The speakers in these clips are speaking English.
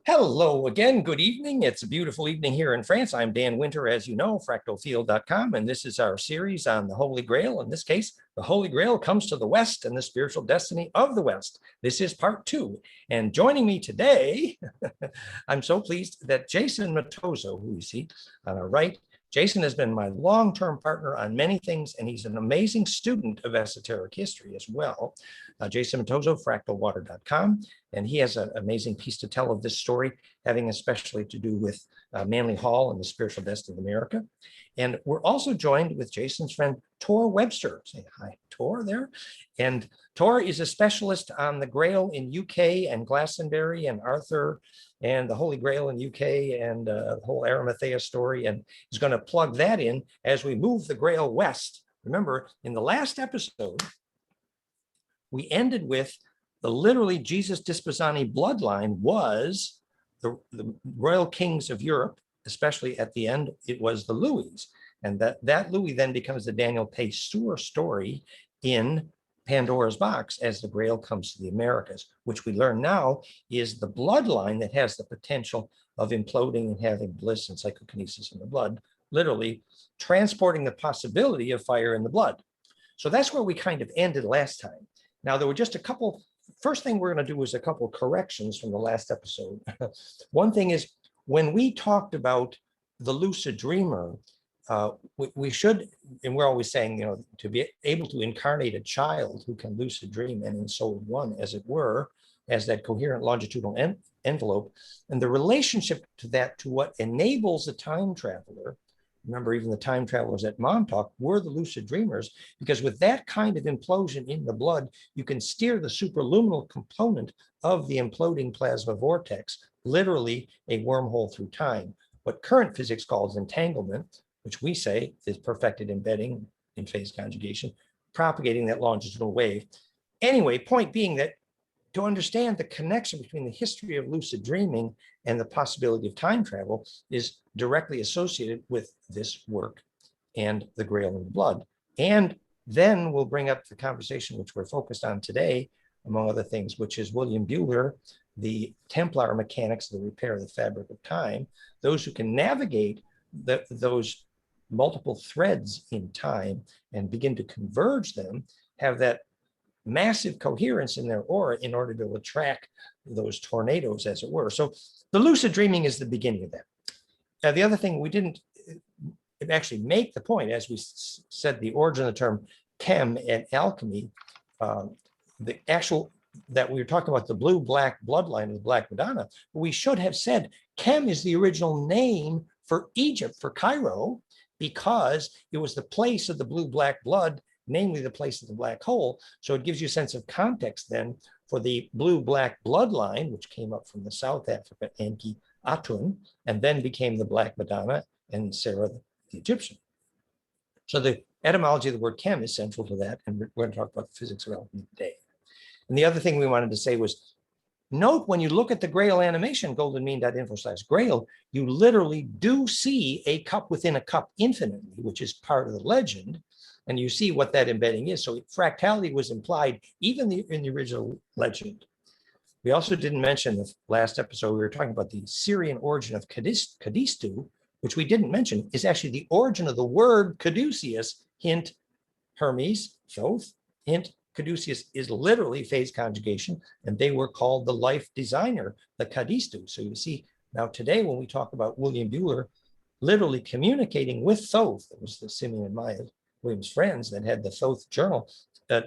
Hello again. Good evening. It's a beautiful evening here in France. I'm Dan Winter, as you know, fractalfield.com, and this is our series on the Holy Grail. In this case, the Holy Grail comes to the West and the spiritual destiny of the West. This is part 2. And joining me today, I'm so pleased that Jason Matozzo, who you see on our right, Jason has been my long-term partner on many things, and he's an amazing student of esoteric history as well. Jason Matozzo, fractalwater.com, and he has an amazing piece to tell of this story, having especially to do with Manly Hall and the spiritual destiny of America. And we're also joined with Jason's friend, Tor Webster. Say hi, Tor, there. And Tor is a specialist on the Grail in UK and Glastonbury and Arthur and the Holy Grail in UK and the whole Arimathea story, and is going to plug that in as we move the Grail west. Remember, in the last episode, we ended with the literally Jesus Disposani bloodline was the royal kings of Europe, especially at the end, it was the Louis. And that Louis then becomes the Daniel Pessour story in Pandora's box as the Grail comes to the Americas, which we learn now is the bloodline that has the potential of imploding and having bliss and psychokinesis in the blood, literally transporting the possibility of fire in the blood. So that's where we kind of ended last time. Now, there were just a couple, first thing we're going to do is a couple corrections from the last episode. One thing is, when we talked about the lucid dreamer, we should, and we're always saying, you know, to be able to incarnate a child who can lucid dream and ensoul one, as it were, as that coherent longitudinal envelope, and the relationship to that, to what enables a time traveler. Remember, even the time travelers at Montauk were the lucid dreamers, because with that kind of implosion in the blood, you can steer the superluminal component of the imploding plasma vortex, literally a wormhole through time. What current physics calls entanglement, which we say is perfected embedding in phase conjugation, propagating that longitudinal wave. Anyway, point being that to understand the connection between the history of lucid dreaming and the possibility of time travel is directly associated with this work and the Grail in the blood. And then we'll bring up the conversation which we're focused on today, among other things, which is William Buehler, the Templar mechanics of the repair of the fabric of time, those who can navigate those multiple threads in time and begin to converge them, have that massive coherence in their aura in order to be able to track those tornadoes, as it were. So the lucid dreaming is the beginning of that. Now, the other thing we didn't actually make the point, as we said, the origin of the term chem and alchemy, the actual that we were talking about the blue-black bloodline of the Black Madonna, we should have said chem is the original name for Egypt, for Cairo, because it was the place of the blue-black blood, namely the place of the black hole. So it gives you a sense of context then for the blue-black bloodline, which came up from the South Africa, Enki Atun, and then became the Black Madonna and Sarah the Egyptian. So the etymology of the word chem is central to that, and we're going to talk about the physics of alchemy today. And the other thing we wanted to say was, note when you look at the Grail animation, goldenmean.info/Grail, you literally do see a cup within a cup infinitely, which is part of the legend. And you see what that embedding is. So fractality was implied even in the original legend. We also didn't mention the last episode, we were talking about the Syrian origin of Kadistu, which we didn't mention, is actually the origin of the word Caduceus, hint Hermes, Thoth, hint Caduceus is literally phase conjugation, and they were called the life designer, the Kadistu. So you see, now today when we talk about William Buehler literally communicating with Thoth, it was the Simeon and Maya, William's friends, that had the Thoth journal,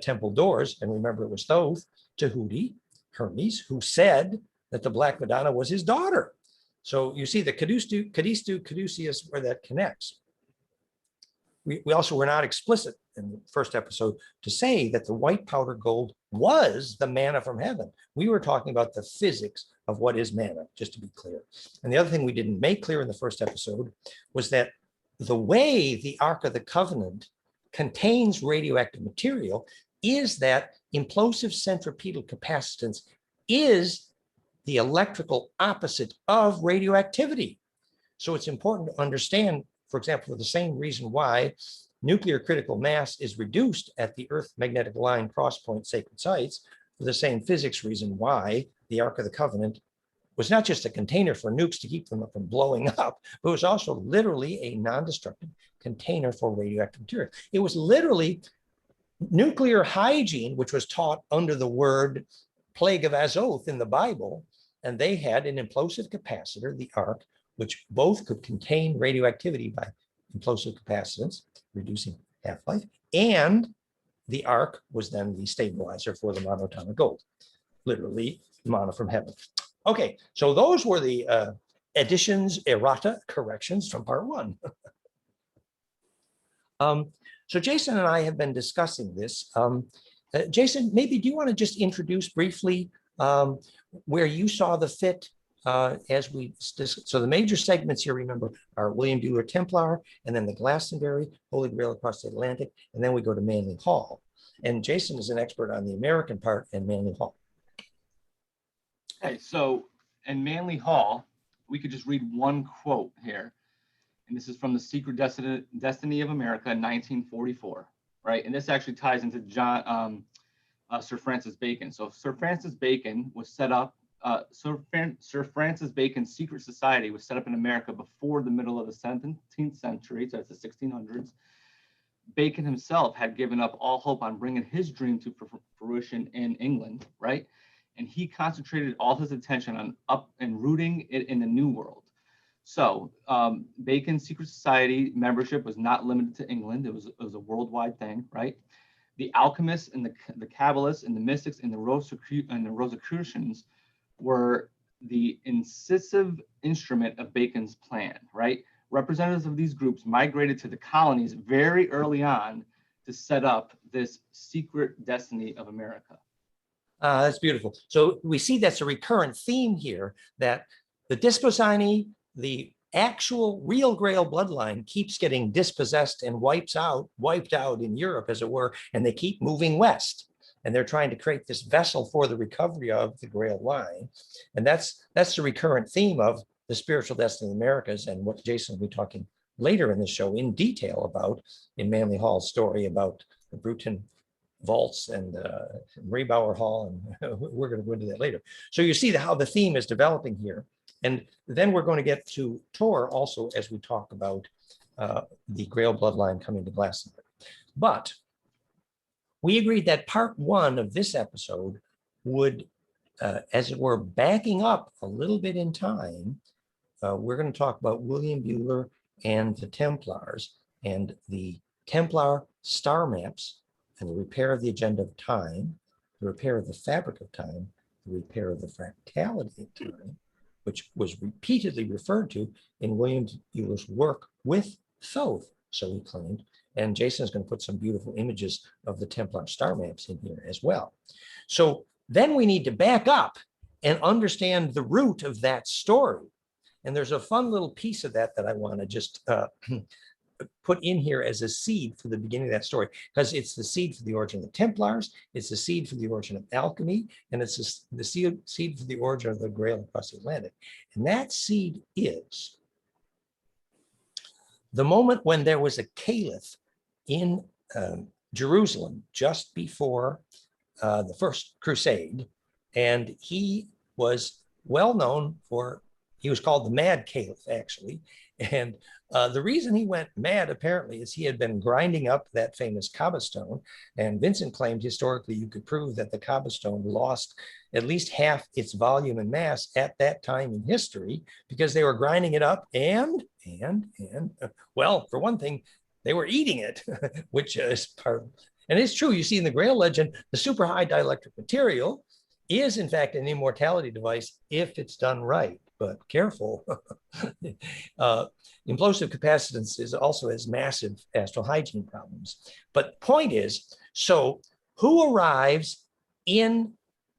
Temple Doors, and remember it was Thoth, Tahuti, Hermes, who said that the Black Madonna was his daughter. So you see the Kadistu, Caduceus, where that connects. We also were not explicit in the first episode to say that the white powder gold was the manna from heaven. We were talking about the physics of what is manna, just to be clear. And the other thing we didn't make clear in the first episode was that the way the Ark of the Covenant contains radioactive material is that implosive centripetal capacitance is the electrical opposite of radioactivity. So it's important to understand, for example, for the same reason why nuclear critical mass is reduced at the Earth magnetic line cross point sacred sites, for the same physics reason why the Ark of the Covenant was not just a container for nukes to keep them from blowing up, but it was also literally a non-destructive container for radioactive material. It was literally nuclear hygiene, which was taught under the word plague of Azoth in the Bible, and they had an implosive capacitor, the ark, which both could contain radioactivity by implosive capacitance, reducing half-life, and the ark was then the stabilizer for the monatomic gold, literally manna from heaven. Okay, so those were the additions, errata, corrections from part one. So Jason and I have been discussing this. Jason, maybe do you want to just introduce briefly where you saw the fit as we, so the major segments here, remember, are William Bueller Templar, and then the Glastonbury, Holy Grail across the Atlantic, and then we go to Manly Hall. And Jason is an expert on the American part and Manly Hall. Okay, so in Manly Hall, we could just read one quote here. And this is from The Secret Destiny of America, 1944, right? And this actually ties into Sir Francis Bacon. So Sir Francis Bacon was set up, Sir Francis Bacon's secret society was set up in America before the middle of the 17th century, so it's the 1600s. Bacon himself had given up all hope on bringing his dream to fruition in England, right? And he concentrated all his attention on up and rooting it in the New World. So Bacon's secret society membership was not limited to England. It was a worldwide thing, right? The alchemists and the Kabbalists and the mystics and the Rosicrucians were the incisive instrument of Bacon's plan, right? Representatives of these groups migrated to the colonies very early on to set up this secret destiny of America. That's beautiful. So we see that's a recurrent theme here, that the Dispossani, the actual real Grail bloodline, keeps getting dispossessed and wiped out in Europe, as it were, and they keep moving west. And they're trying to create this vessel for the recovery of the Grail line. And that's the recurrent theme of the spiritual destiny of the Americas, and what Jason will be talking later in the show in detail about in Manly Hall's story about the Bruton vaults and Raybauer Hall, and we're going to go into that later. So you see how the theme is developing here. And then we're going to get to Tor also as we talk about the Grail bloodline coming to Glastonbury. But we agreed that part one of this episode would, as it were, backing up a little bit in time. We're going to talk about William Bueller and the Templars and the Templar star maps and the repair of the agenda of time, the repair of the fabric of time, the repair of the fractality of time, which was repeatedly referred to in William Bueller's work with Thoth, so he claimed. And Jason is going to put some beautiful images of the Templar star maps in here as well. So then we need to back up and understand the root of that story. And there's a fun little piece of that I want to just put in here as a seed for the beginning of that story, because it's the seed for the origin of the Templars, it's the seed for the origin of alchemy, and it's the seed for the origin of the Grail across the Atlantic. And that seed is the moment when there was a caliph in Jerusalem just before the First Crusade, and he was well known for, he was called the Mad Caliph, actually. And the reason he went mad, apparently, is he had been grinding up that famous Kaaba stone. And Vincent claimed historically you could prove that the Kaaba stone lost at least half its volume and mass at that time in history, because they were grinding it up and well, for one thing, they were eating it, which is part of, and it's true. You see in the Grail legend, the super high dielectric material is in fact an immortality device if it's done right, but careful. Implosive capacitance also has massive astral hygiene problems. But point is, so who arrives in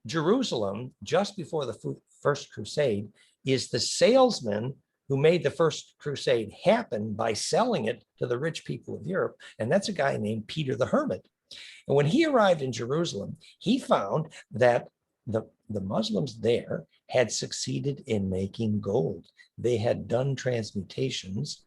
Jerusalem just before the First Crusade is the salesman who made the First Crusade happen by selling it to the rich people of Europe. And that's a guy named Peter the Hermit. And when he arrived in Jerusalem, he found that the Muslims there had succeeded in making gold. They had done transmutations,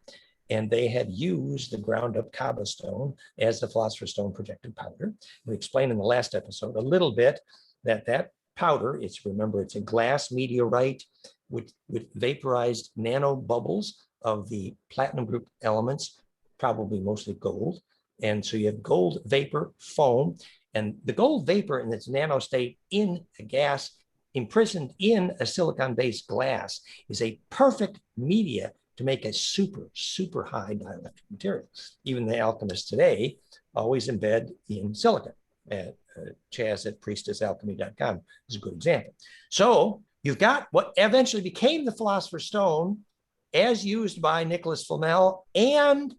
and they had used the ground up Kaaba stone as the philosopher's stone projected powder. We explained in the last episode a little bit that powder, remember, it's a glass meteorite with vaporized nano bubbles of the platinum group elements, probably mostly gold. And so you have gold vapor foam, and the gold vapor in its nano state in a gas imprisoned in a silicon-based glass is a perfect media to make a super, super high dielectric material. Even the alchemists today always embed in silicon. Chaz at priestesalchemy.com is a good example. So you've got what eventually became the Philosopher's Stone as used by Nicholas Flamel and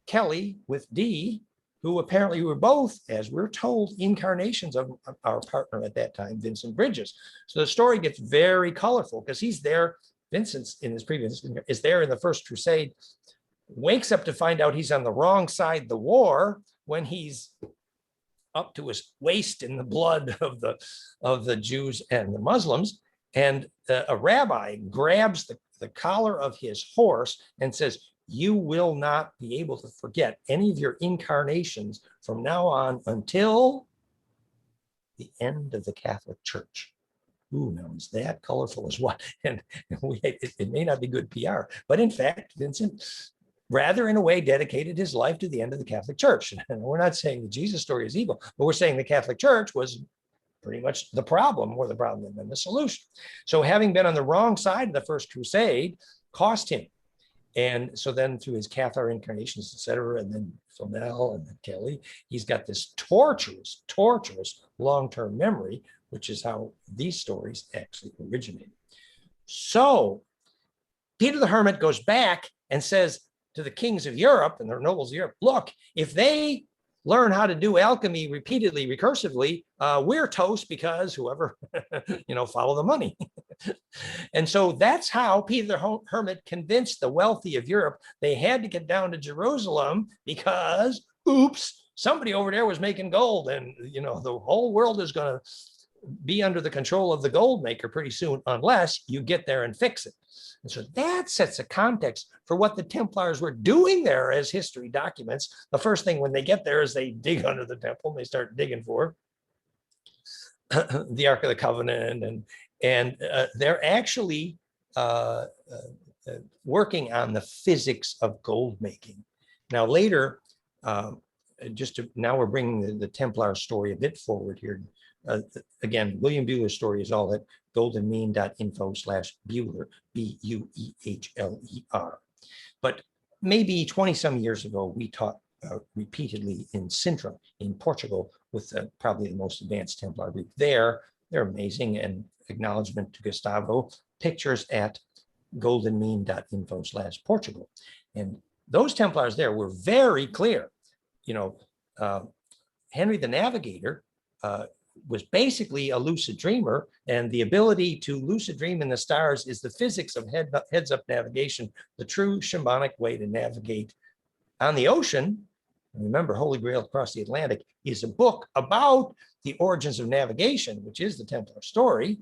Kelly with D, who apparently were both, as we're told, incarnations of our partner at that time, Vincent Bridges. So the story gets very colorful because he's there. Vincent's in his previous is there in the First Crusade, wakes up to find out he's on the wrong side of the war when he's up to his waist in the blood of the Jews and the Muslims. And a rabbi grabs the collar of his horse and says, "You will not be able to forget any of your incarnations from now on until the end of the Catholic Church." Ooh, now is that colorful as what? And it may not be good PR, but in fact, Vincent, rather in a way, dedicated his life to the end of the Catholic Church. And we're not saying the Jesus story is evil, but we're saying the Catholic Church was pretty much the problem, more the problem than the solution. So having been on the wrong side of the First Crusade cost him. And so then through his Cathar incarnations, et cetera, and then Flamel and then Kelly, he's got this torturous long-term memory, which is how these stories actually originated. So Peter the Hermit goes back and says to the kings of Europe and the nobles of Europe, look, if they learn how to do alchemy repeatedly, recursively, we're toast because whoever, follow the money. And so that's how Peter the Hermit convinced the wealthy of Europe they had to get down to Jerusalem because, oops, somebody over there was making gold, and the whole world is going to be under the control of the gold maker pretty soon unless you get there and fix it. And so that sets a context for what the Templars were doing there as history documents. The first thing when they get there is they dig under the temple and they start digging for the Ark of the Covenant, and they're actually working on the physics of gold making. Now later, now we're bringing the Templar story a bit forward here. Again, William Buehler's story is all at goldenmean.info/Buehler, Buehler. But maybe 20 some years ago, we taught repeatedly in Sintra in Portugal with probably the most advanced Templar group there. They're amazing, and acknowledgement to Gustavo, pictures at goldenmean.info/Portugal. And those Templars there were very clear. Henry the Navigator was basically a lucid dreamer, and the ability to lucid dream in the stars is the physics of heads-up navigation, the true shamanic way to navigate on the ocean. Remember, Holy Grail Across the Atlantic is a book about the origins of navigation, which is the Templar story.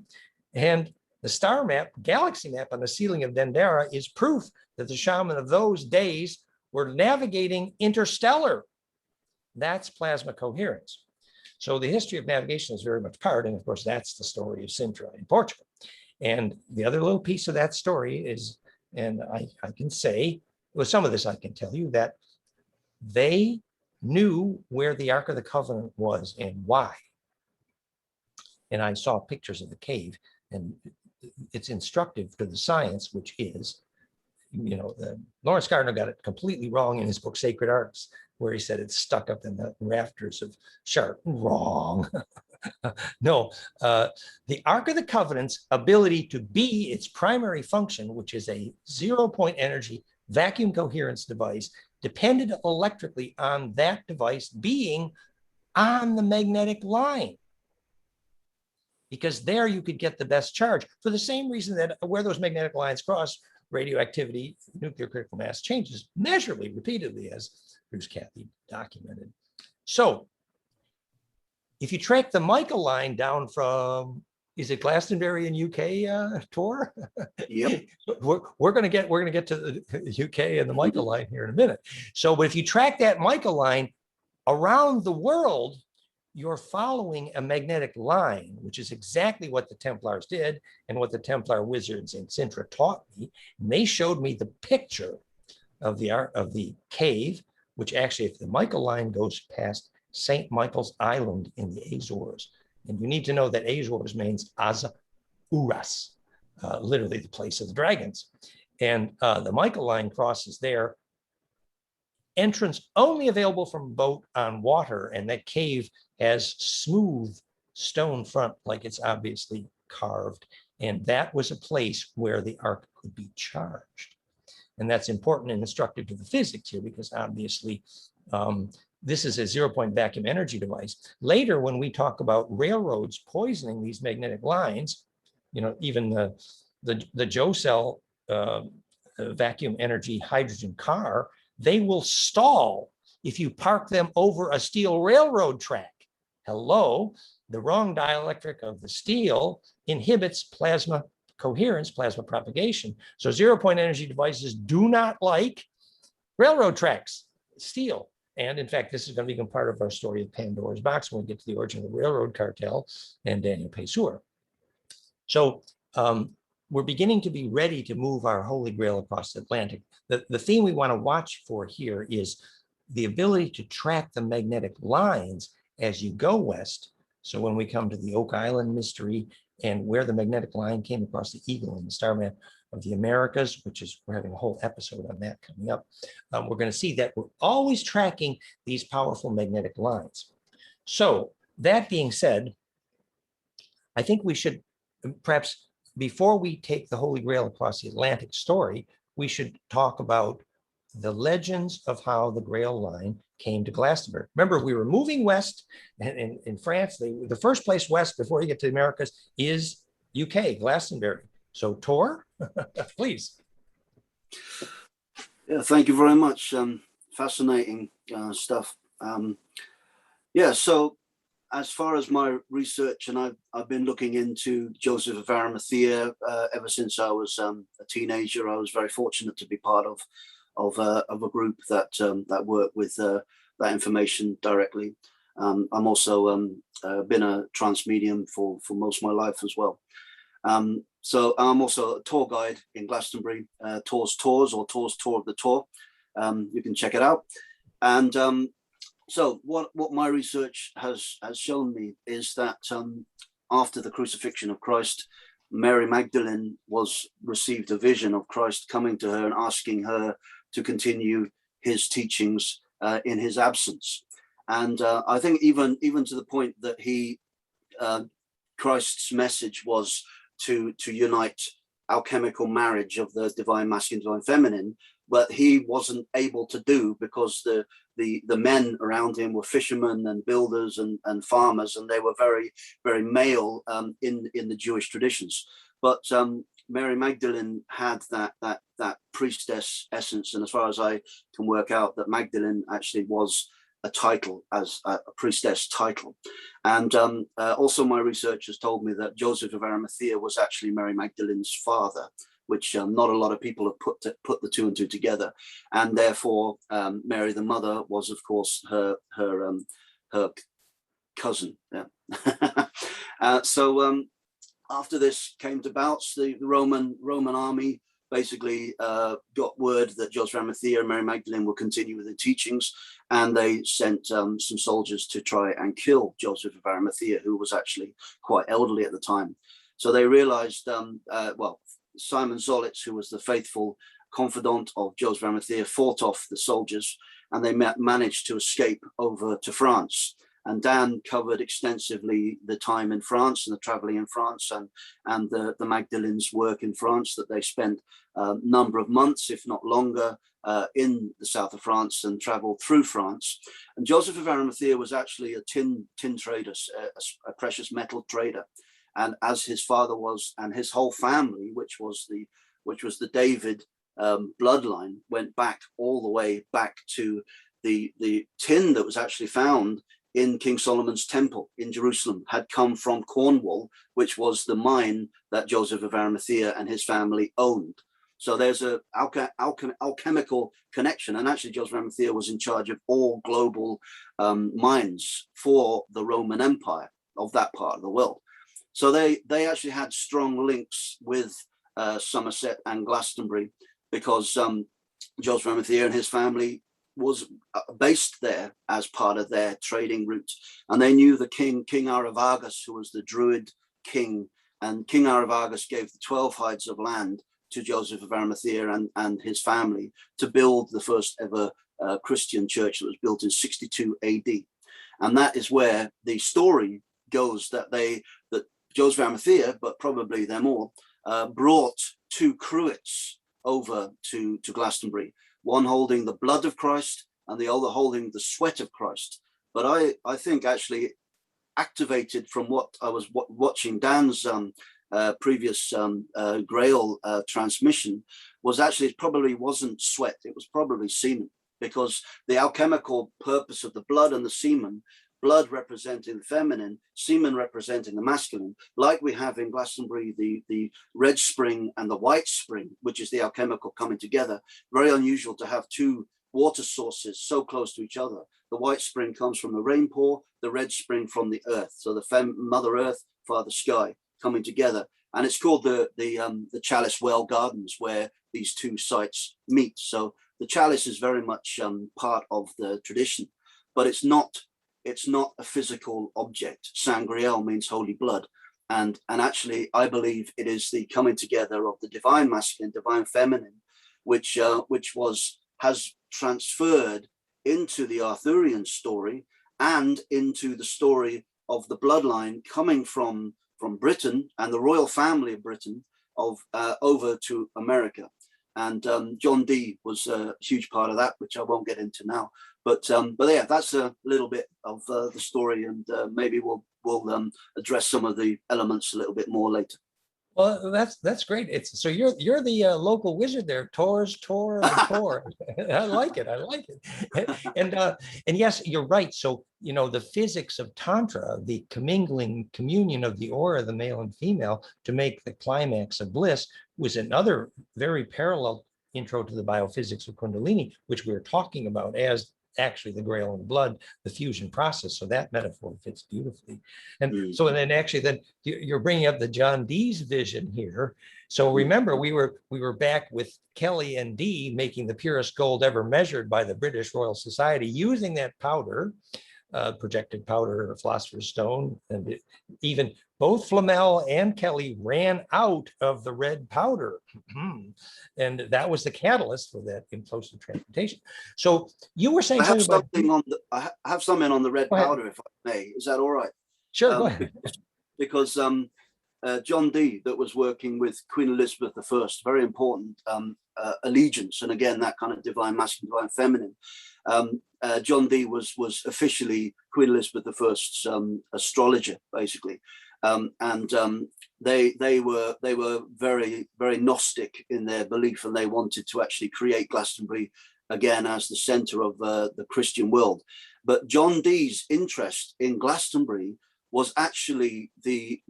And the star map, galaxy map on the ceiling of Dendera is proof that the shaman of those days were navigating interstellar. That's plasma coherence. So the history of navigation is very much part, and of course, that's the story of Sintra in Portugal. And the other little piece of that story is, and I can say, with some of this I can tell you, that they knew where the Ark of the Covenant was and why. And I saw pictures of the cave, and it's instructive to the science, which is, Lawrence Gardner got it completely wrong in his book, Sacred Arts, where he said it's stuck up in the rafters of Sharp. Wrong. No, the Ark of the Covenant's ability to be its primary function, which is a 0-point energy vacuum coherence device, depended electrically on that device being on the magnetic line. Because there you could get the best charge for the same reason that where those magnetic lines cross, radioactivity, nuclear critical mass changes measurably, repeatedly, as Bruce Cathy documented. So if you track the Michael line down from, is it Glastonbury in UK tour? Yep. we're gonna get to the UK and the Michael line here in a minute. So, but if you track that Michael line around the world, you're following a magnetic line, which is exactly what the Templars did and what the Templar wizards in Sintra taught me. And they showed me the picture of the cave, which actually, if the Michael line goes past St. Michael's Island in the Azores, and you need to know that Azores means Aza-Uras, literally the place of the dragons. And the Michael line crosses there. Entrance only available from boat on water, and that cave has smooth stone front, like it's obviously carved. And that was a place where the ark could be charged. And that's important and instructive to the physics here, because obviously this is a 0-point vacuum energy device. Later, when we talk about railroads poisoning these magnetic lines, you know, even the Joe cell vacuum energy hydrogen car, they will stall if you park them over a steel railroad track. Hello, the wrong dielectric of the steel inhibits plasma coherence, plasma propagation. So 0-point energy devices do not like railroad tracks, steel. And in fact, this is going to become part of our story of Pandora's box when we get to the origin of the railroad cartel and Daniel Pessour. So we're beginning to be ready to move our Holy Grail across the Atlantic. The theme we want to watch for here is the ability to track the magnetic lines as you go west. So when we come to the Oak Island mystery and where the magnetic line came across the Eagle and the Star Map of the Americas, which is, we're having a whole episode on that coming up, we're going to see that we're always tracking these powerful magnetic lines. So that being said, I think we should perhaps, before we take the Holy Grail across the Atlantic story, we should talk about the legends of how the Grail line came to Glastonbury. Remember, we were moving west, and in France, the first place west before you get to the Americas is UK, Glastonbury. So Tor, please. Yeah, thank you very much. Fascinating stuff. Yeah, so as far as my research, and I've been looking into Joseph of Arimathea ever since I was a teenager. I was very fortunate to be part of a group that worked with that information directly. I'm also been a trance medium for most of my life as well. So I'm also a tour guide in Glastonbury, Tor's Tours, or Tor's Tour of the Tour. You can check it out. And so what my research has shown me is that after the crucifixion of Christ, Mary Magdalene received a vision of Christ coming to her and asking her to continue his teachings in his absence. And I think even to the point that Christ's message was to unite alchemical marriage of the divine masculine, divine feminine, but he wasn't able to do because the men around him were fishermen and builders and farmers, and they were very, very male in the Jewish traditions. But Mary Magdalene had that priestess essence, and as far as I can work out, that Magdalene actually was a title, as a priestess title. And also my research has told me that Joseph of Arimathea was actually Mary Magdalene's father, which not a lot of people have put the two and two together. And therefore, Mary the mother was, of course, her cousin. Yeah. So after this came to bouts, the Roman army basically got word that Joseph of Arimathea and Mary Magdalene would continue with the teachings, and they sent some soldiers to try and kill Joseph of Arimathea, who was actually quite elderly at the time. So they realized, well, Simon Zolitz, who was the faithful confidant of Joseph of Arimathea, fought off the soldiers, and they managed to escape over to France. And Dan covered extensively the time in France and the traveling in France and the Magdalene's work in France, that they spent a number of months, if not longer, in the south of France and traveled through France. And Joseph of Arimathea was actually a tin trader, a precious metal trader. And as his father was, and his whole family, which was the David bloodline, went back all the way back to the tin that was actually found in King Solomon's temple in Jerusalem, had come from Cornwall, which was the mine that Joseph of Arimathea and his family owned. So there's a alchemical connection. And actually, Joseph Arimathea was in charge of all global mines for the Roman Empire of that part of the world. So they actually had strong links with Somerset and Glastonbury, because Joseph Arimathea and his family was based there as part of their trading route. And they knew the king, King Aravagus, who was the Druid king. And King Aravagus gave the 12 hides of land to Joseph of Arimathea and his family to build the first ever Christian church that was built in 62 AD. And that is where the story goes that Joseph of Arimathea, but probably them all, brought 2 cruets over to Glastonbury, one holding the blood of Christ and the other holding the sweat of Christ. But I think actually activated from what I was watching Dan's previous Grail transmission was actually, it probably wasn't sweat, it was probably semen, because the alchemical purpose of the blood and the semen, blood representing the feminine, semen representing the masculine, like we have in Glastonbury, the red spring and the white spring, which is the alchemical coming together. Very unusual to have 2 water sources so close to each other. The white spring comes from the rainpour, the red spring from the earth. So the Mother Earth, Father Sky coming together. And it's called the Chalice Well Gardens, where these 2 sites meet. So the chalice is very much part of the tradition, but it's not a physical object. Grail means holy blood. And actually, I believe it is the coming together of the divine masculine, divine feminine, which has transferred into the Arthurian story and into the story of the bloodline coming from Britain and the royal family of Britain over to America. And John Dee was a huge part of that, which I won't get into now. But yeah, that's a little bit of the story, and maybe we'll address some of the elements a little bit more later. Well, that's great. It's so you're the local wizard there. Tor. I like it. I like it. And yes, you're right. So the physics of tantra, the commingling communion of the aura, the male and female, to make the climax of bliss, was another very parallel intro to the biophysics of Kundalini, which we were talking about as actually the Grail and blood, the fusion process. So that metaphor fits beautifully. And so then actually then you're bringing up the John Dee's vision here. So remember, we were back with Kelly and Dee making the purest gold ever measured by the British Royal Society, using that powder, projected powder, philosopher's stone, and even both Flamel and Kelly ran out of the red powder. And that was the catalyst for that implosive transmutation. So you were saying I have something on the red powder, if I may. Is that all right? Sure, go ahead. Because John Dee, that was working with Queen Elizabeth I, very important allegiance, and again, that kind of divine masculine, divine feminine. John Dee was officially Queen Elizabeth I's astrologer, basically. They were very, very Gnostic in their belief, and they wanted to actually create Glastonbury again as the center of the Christian world. But John Dee's interest in Glastonbury was actually the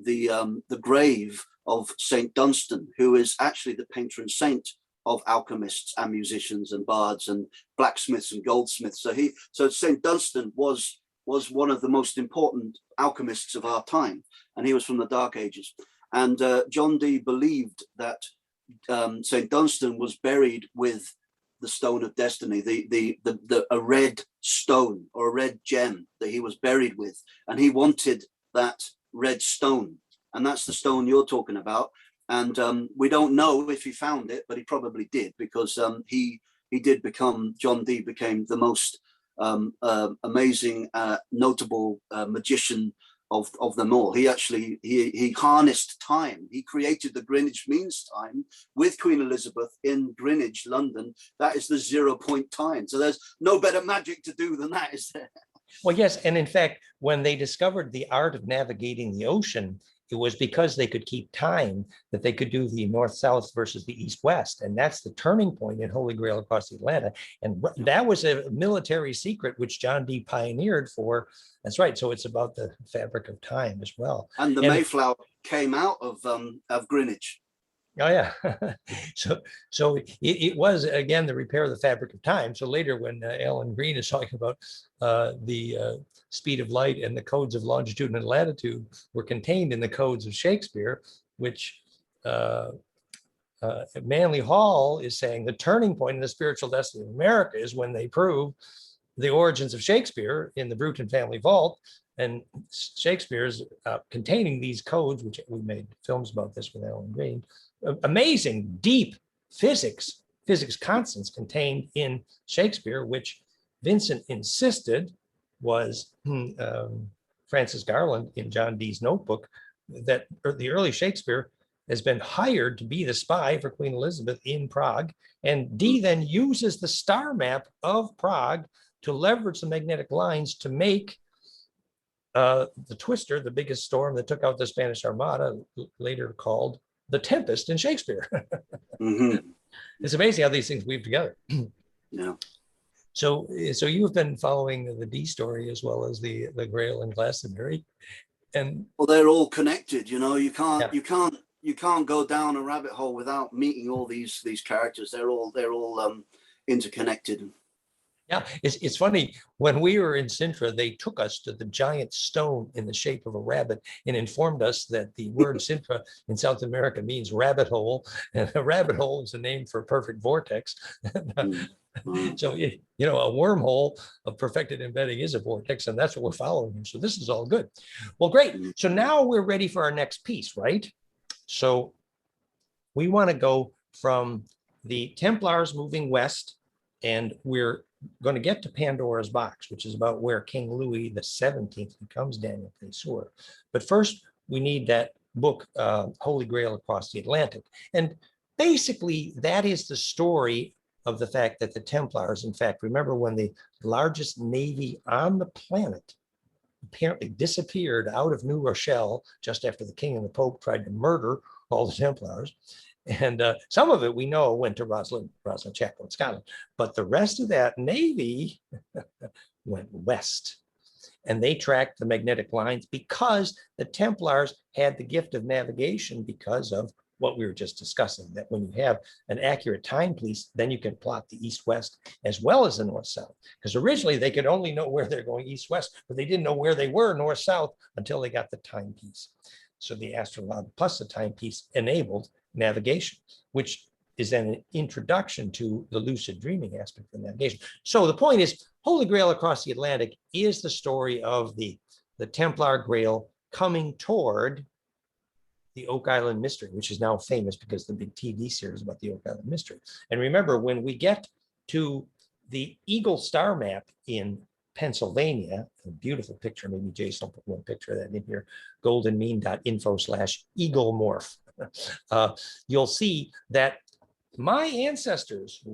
grave of Saint Dunstan, who is actually the patron saint of alchemists and musicians and bards and blacksmiths and goldsmiths. So Saint Dunstan was one of the most important alchemists of our time, and he was from the Dark Ages. And John Dee believed that Saint Dunstan was buried with the stone of destiny, a red stone or a red gem that he was buried with, and he wanted that red stone, and that's the stone you're talking about. And we don't know if he found it, but he probably did, because John Dee became the most amazing, notable magician of them all. He actually he harnessed time. He created the Greenwich Means Time with Queen Elizabeth in Greenwich, London. That is the 0 point time. So there's no better magic to do than that, is there? Well, yes, and in fact, when they discovered the art of navigating the ocean, it was because they could keep time that they could do the north-south versus the east-west. And that's the turning point in Holy Grail across the Atlantic. And that was a military secret, which John Dee pioneered for. That's right. So it's about the fabric of time as well. And the Mayflower came out of Greenwich. Oh yeah. So it was again the repair of the fabric of time. So later, when Alan Green is talking about the speed of light and the codes of longitude and latitude were contained in the codes of Shakespeare, which Manly Hall is saying the turning point in the spiritual destiny of America is when they prove the origins of Shakespeare in the Bruton family vault, and Shakespeare's containing these codes, which we made films about this with Alan Green. Amazing, deep physics constants contained in Shakespeare, which Vincent insisted was Francis Garland in John Dee's notebook, that the early Shakespeare has been hired to be the spy for Queen Elizabeth in Prague. And Dee then uses the star map of Prague to leverage the magnetic lines to make the Twister, the biggest storm that took out the Spanish Armada, later called the Tempest in Shakespeare. Mm-hmm. It's amazing how these things weave together. Yeah. So you've been following the Dee story as well as the Grail and Glastonbury, and well, they're all connected. You know, you can't yeah. you can't go down a rabbit hole without meeting all these characters. They're all interconnected. Yeah, it's funny, when we were in Sintra, they took us to the giant stone in the shape of a rabbit and informed us that the word Sintra in South America means rabbit hole, and a rabbit hole is a name for a perfect vortex. So, a wormhole of perfected embedding is a vortex, and that's what we're following here. So this is all good. Well, great. So now we're ready for our next piece, right? So we want to go from the Templars moving west, and we're going to get to Pandora's box, which is about where King Louis XVII becomes Daniel Pessoa. But first, we need that book, Holy Grail Across the Atlantic. And basically, that is the story of the fact that the Templars, in fact, remember when the largest navy on the planet apparently disappeared out of New Rochelle just after the king and the Pope tried to murder all the Templars. And some of it we know went to Roslyn Chapel in Scotland, but the rest of that navy went west. And they tracked the magnetic lines because the Templars had the gift of navigation, because of what we were just discussing, that when you have an accurate timepiece, then you can plot the east-west as well as the north-south. Because originally they could only know where they're going east-west, but they didn't know where they were north-south until they got the timepiece. So the astrolabe plus the timepiece enabled navigation, which is then an introduction to the lucid dreaming aspect of navigation. So the point is, Holy Grail Across the Atlantic is the story of the Templar Grail coming toward the Oak Island Mystery, which is now famous because of the big TV series about the Oak Island Mystery. And remember, when we get to the Eagle Star map in Pennsylvania, a beautiful picture, maybe Jason will put one picture of that in here, goldenmean.info/eaglemorph. You'll see that my ancestors,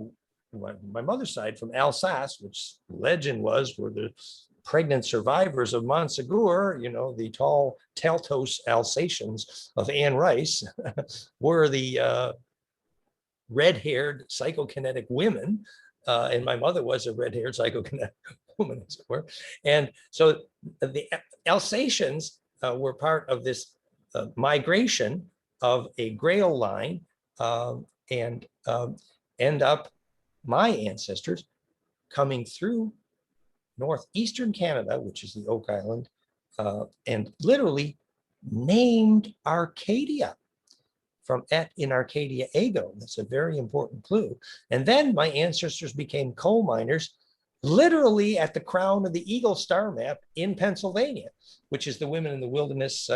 my mother's side from Alsace, which legend was were the pregnant survivors of Montsegur, the tall Teltos Alsatians of Anne Rice, were the red-haired psychokinetic women. And my mother was a red-haired psychokinetic woman, as it were. And so the Alsatians were part of this migration of a Grail line, and end up, my ancestors, coming through northeastern Canada, which is the Oak Island, and literally named Arcadia in Arcadia Ego. That's a very important clue. And then my ancestors became coal miners, literally at the crown of the Eagle Star map in Pennsylvania, which is the Women in the Wilderness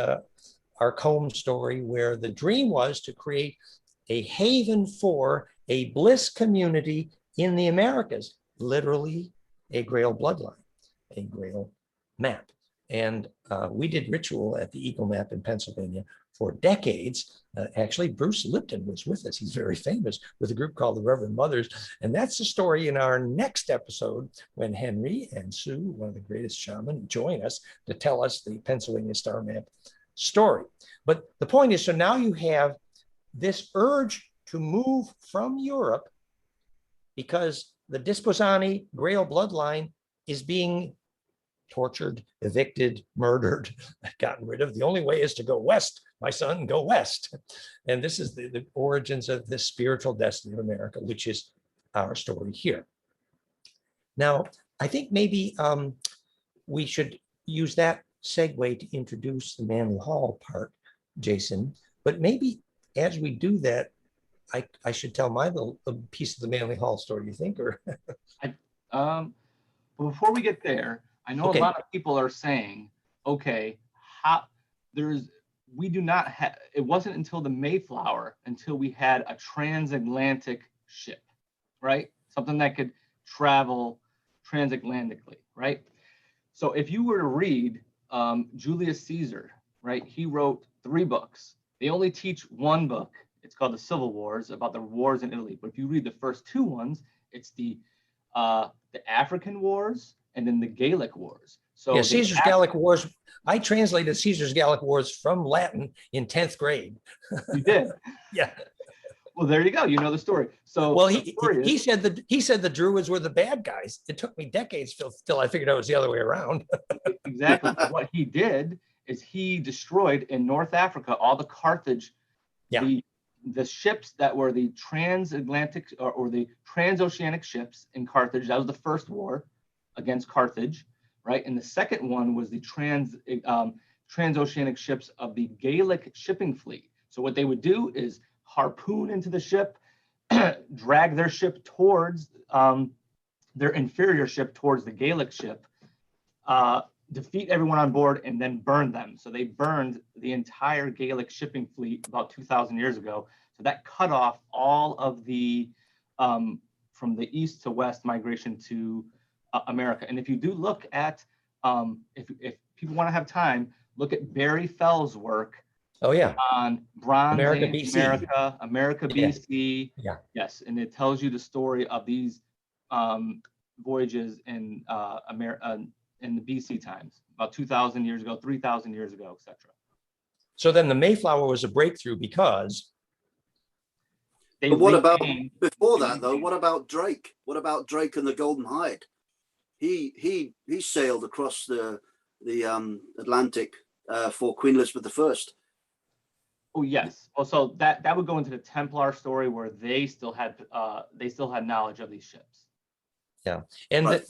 Arcombe story, where the dream was to create a haven for a bliss community in the Americas, literally a Grail bloodline, a Grail map. And we did ritual at the Eagle map in Pennsylvania for decades. Actually, Bruce Lipton was with us. He's very famous with a group called the Reverend Mothers. And that's the story in our next episode, when Henry and Sue, one of the greatest shaman, join us to tell us the Pennsylvania Star Map story. But the point is, so now you have this urge to move from Europe because the Disposani Grail bloodline is being tortured, evicted, murdered, gotten rid of. The only way is to go west my son, go west. And this is the origins of the spiritual destiny of America, which is our story here. Now, I think maybe we should use that segue to introduce the Manly Hall part, Jason. But maybe as we do that, I should tell my little piece of the Manly Hall story, you think? Or before we get there, I know Okay. a lot of people are saying, okay, we do not have, it wasn't until the Mayflower until we had a transatlantic ship, right? Something that could travel transatlantically, right? So if you were to read Julius Caesar, right, he wrote 3 books. They only teach 1 book. It's called the Civil Wars, about the wars in Italy. But if you read the first 2 ones, it's the African Wars and then the Gaelic Wars. So yeah, Caesar's Gallic Wars. I translated Caesar's Gallic Wars from Latin in 10th grade. You did? Yeah. Well, there you go. You know the story. So Well, he said the Druids were the bad guys. It took me decades till I figured out it was the other way around. Exactly. What he did is he destroyed in North Africa all the Carthage, Yeah. the ships that were the transatlantic or the transoceanic ships in Carthage. That was the first war against Carthage, right? And the second one was the transoceanic ships of the Gaelic shipping fleet. So what they would do is harpoon into the ship, drag their ship towards their inferior ship towards the Gaelic ship, defeat everyone on board, and then burn them. So they burned the entire Gaelic shipping fleet about 2,000 years ago. So that cut off all of the from the east to west migration to America. And if you do look at, if people want to have time, look at Barry Fell's work. Oh yeah. On Bronze America, Age BC. America, Yeah. BC. Yeah. Yes, and it tells you the story of these voyages in in the BC times, about 2,000 years ago, 3,000 years ago, etc. So then the Mayflower was a breakthrough because. But what about before that though? What about Drake? What about Drake and the Golden Hide? He sailed across the Atlantic for Queen Elizabeth I. Oh yes. Well, so that would go into the Templar story where they still had knowledge of these ships. Yeah, and Right.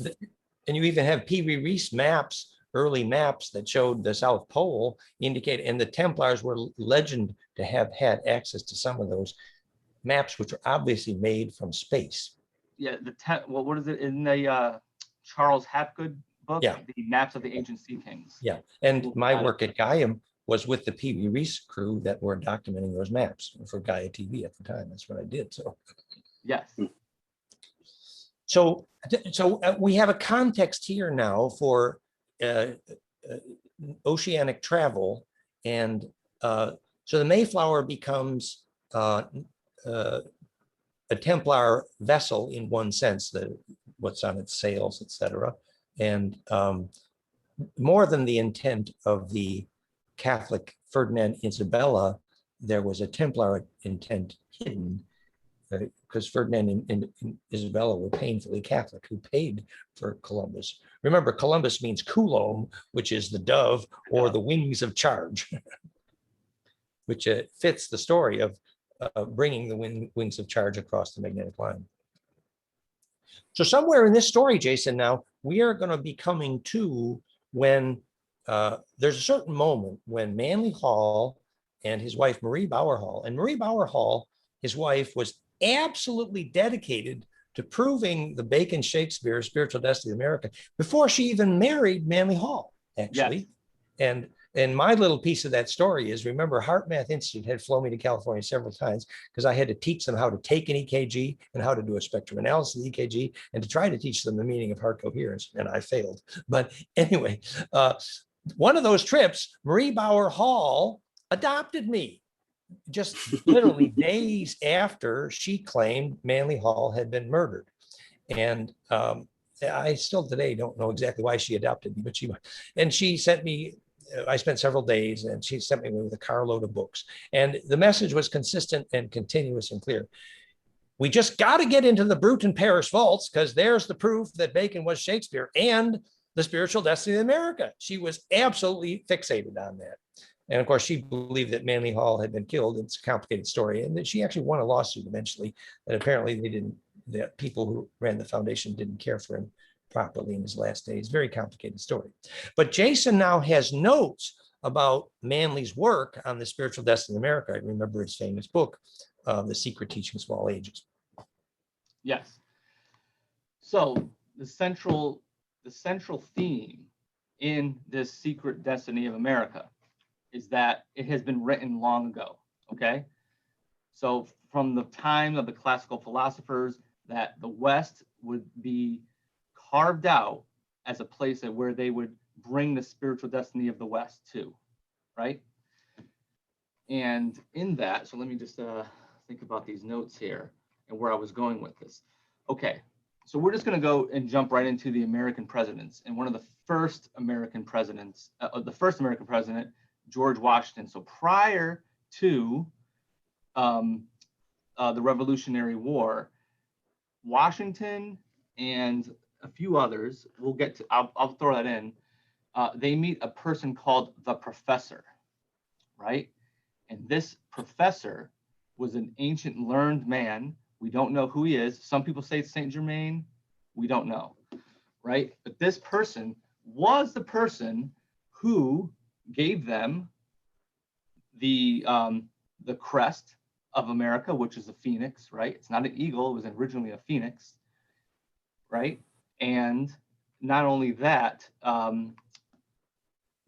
And you even have Pee Wee Reese maps, early maps that showed the South Pole indicate, and the Templars were legend to have had access to some of those maps, which are obviously made from space. Yeah, what is it in the Charles Hapgood book? Yeah. The Maps of the Ancient Sea Kings. Yeah, and my work at Gaiam was with the Pee Wee Reese crew that were documenting those maps for Gaia TV at the time. That's what I did. So Yes. So we have a context here now for oceanic travel, and so the Mayflower becomes a Templar vessel in one sense, what's on its sails, etc., and more than the intent of the Catholic Ferdinand Isabella, there was a Templar intent hidden. Because Ferdinand and Isabella were painfully Catholic, who paid for Columbus. Remember, Columbus means Coulomb, which is the dove or the wings of charge, which fits the story of bringing the wings of charge across the magnetic line. So somewhere in this story, Jason, now we are going to be coming to when there's a certain moment when Manly Hall and his wife, Marie Bauer Hall, and Marie Bauer Hall, his wife, was absolutely dedicated to proving the Bacon Shakespeare spiritual destiny of America before she even married Manly Hall, actually. Yes. And my little piece of that story is, remember, Heart Math Institute had flown me to California several times because I had to teach them how to take an EKG and how to do a spectrum analysis of the EKG and to try to teach them the meaning of heart coherence, and I failed. But anyway, one of those trips, Marie Bauer Hall adopted me. Just literally days after she claimed Manly Hall had been murdered. And I still today don't know exactly why she adopted me, but she sent me, I spent several days, and she sent me with a carload of books. And the message was consistent and continuous and clear. We just got to get into the Bruton Paris vaults because there's the proof that Bacon was Shakespeare and the spiritual destiny of America. She was absolutely fixated on that. And of course, she believed that Manly Hall had been killed. It's a complicated story. And that she actually won a lawsuit eventually, that apparently the people who ran the foundation didn't care for him properly in his last days. Very complicated story. But Jason now has notes about Manly's work on the spiritual destiny of America. I remember his famous book, The Secret Teachings of All Ages. Yes. So the central theme in this Secret Destiny of America is that it has been written long ago. Okay. So from the time of the classical philosophers, that the West would be carved out as a place where they would bring the spiritual destiny of the West to, right? And in that, so let me just think about these notes here and where I was going with this. Okay, so we're just going to go and jump right into the American presidents. And one of the first American presidents, George Washington. So prior to the Revolutionary War, Washington and a few others, we'll get to, I'll throw that in, they meet a person called the professor, right? And this professor was an ancient learned man. We don't know who he is. Some people say it's Saint Germain. We don't know, right? But this person was the person who gave them the crest of America, which is a phoenix, right? It's not an eagle. It was originally a phoenix, right? And not only that,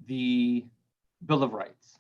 the Bill of Rights.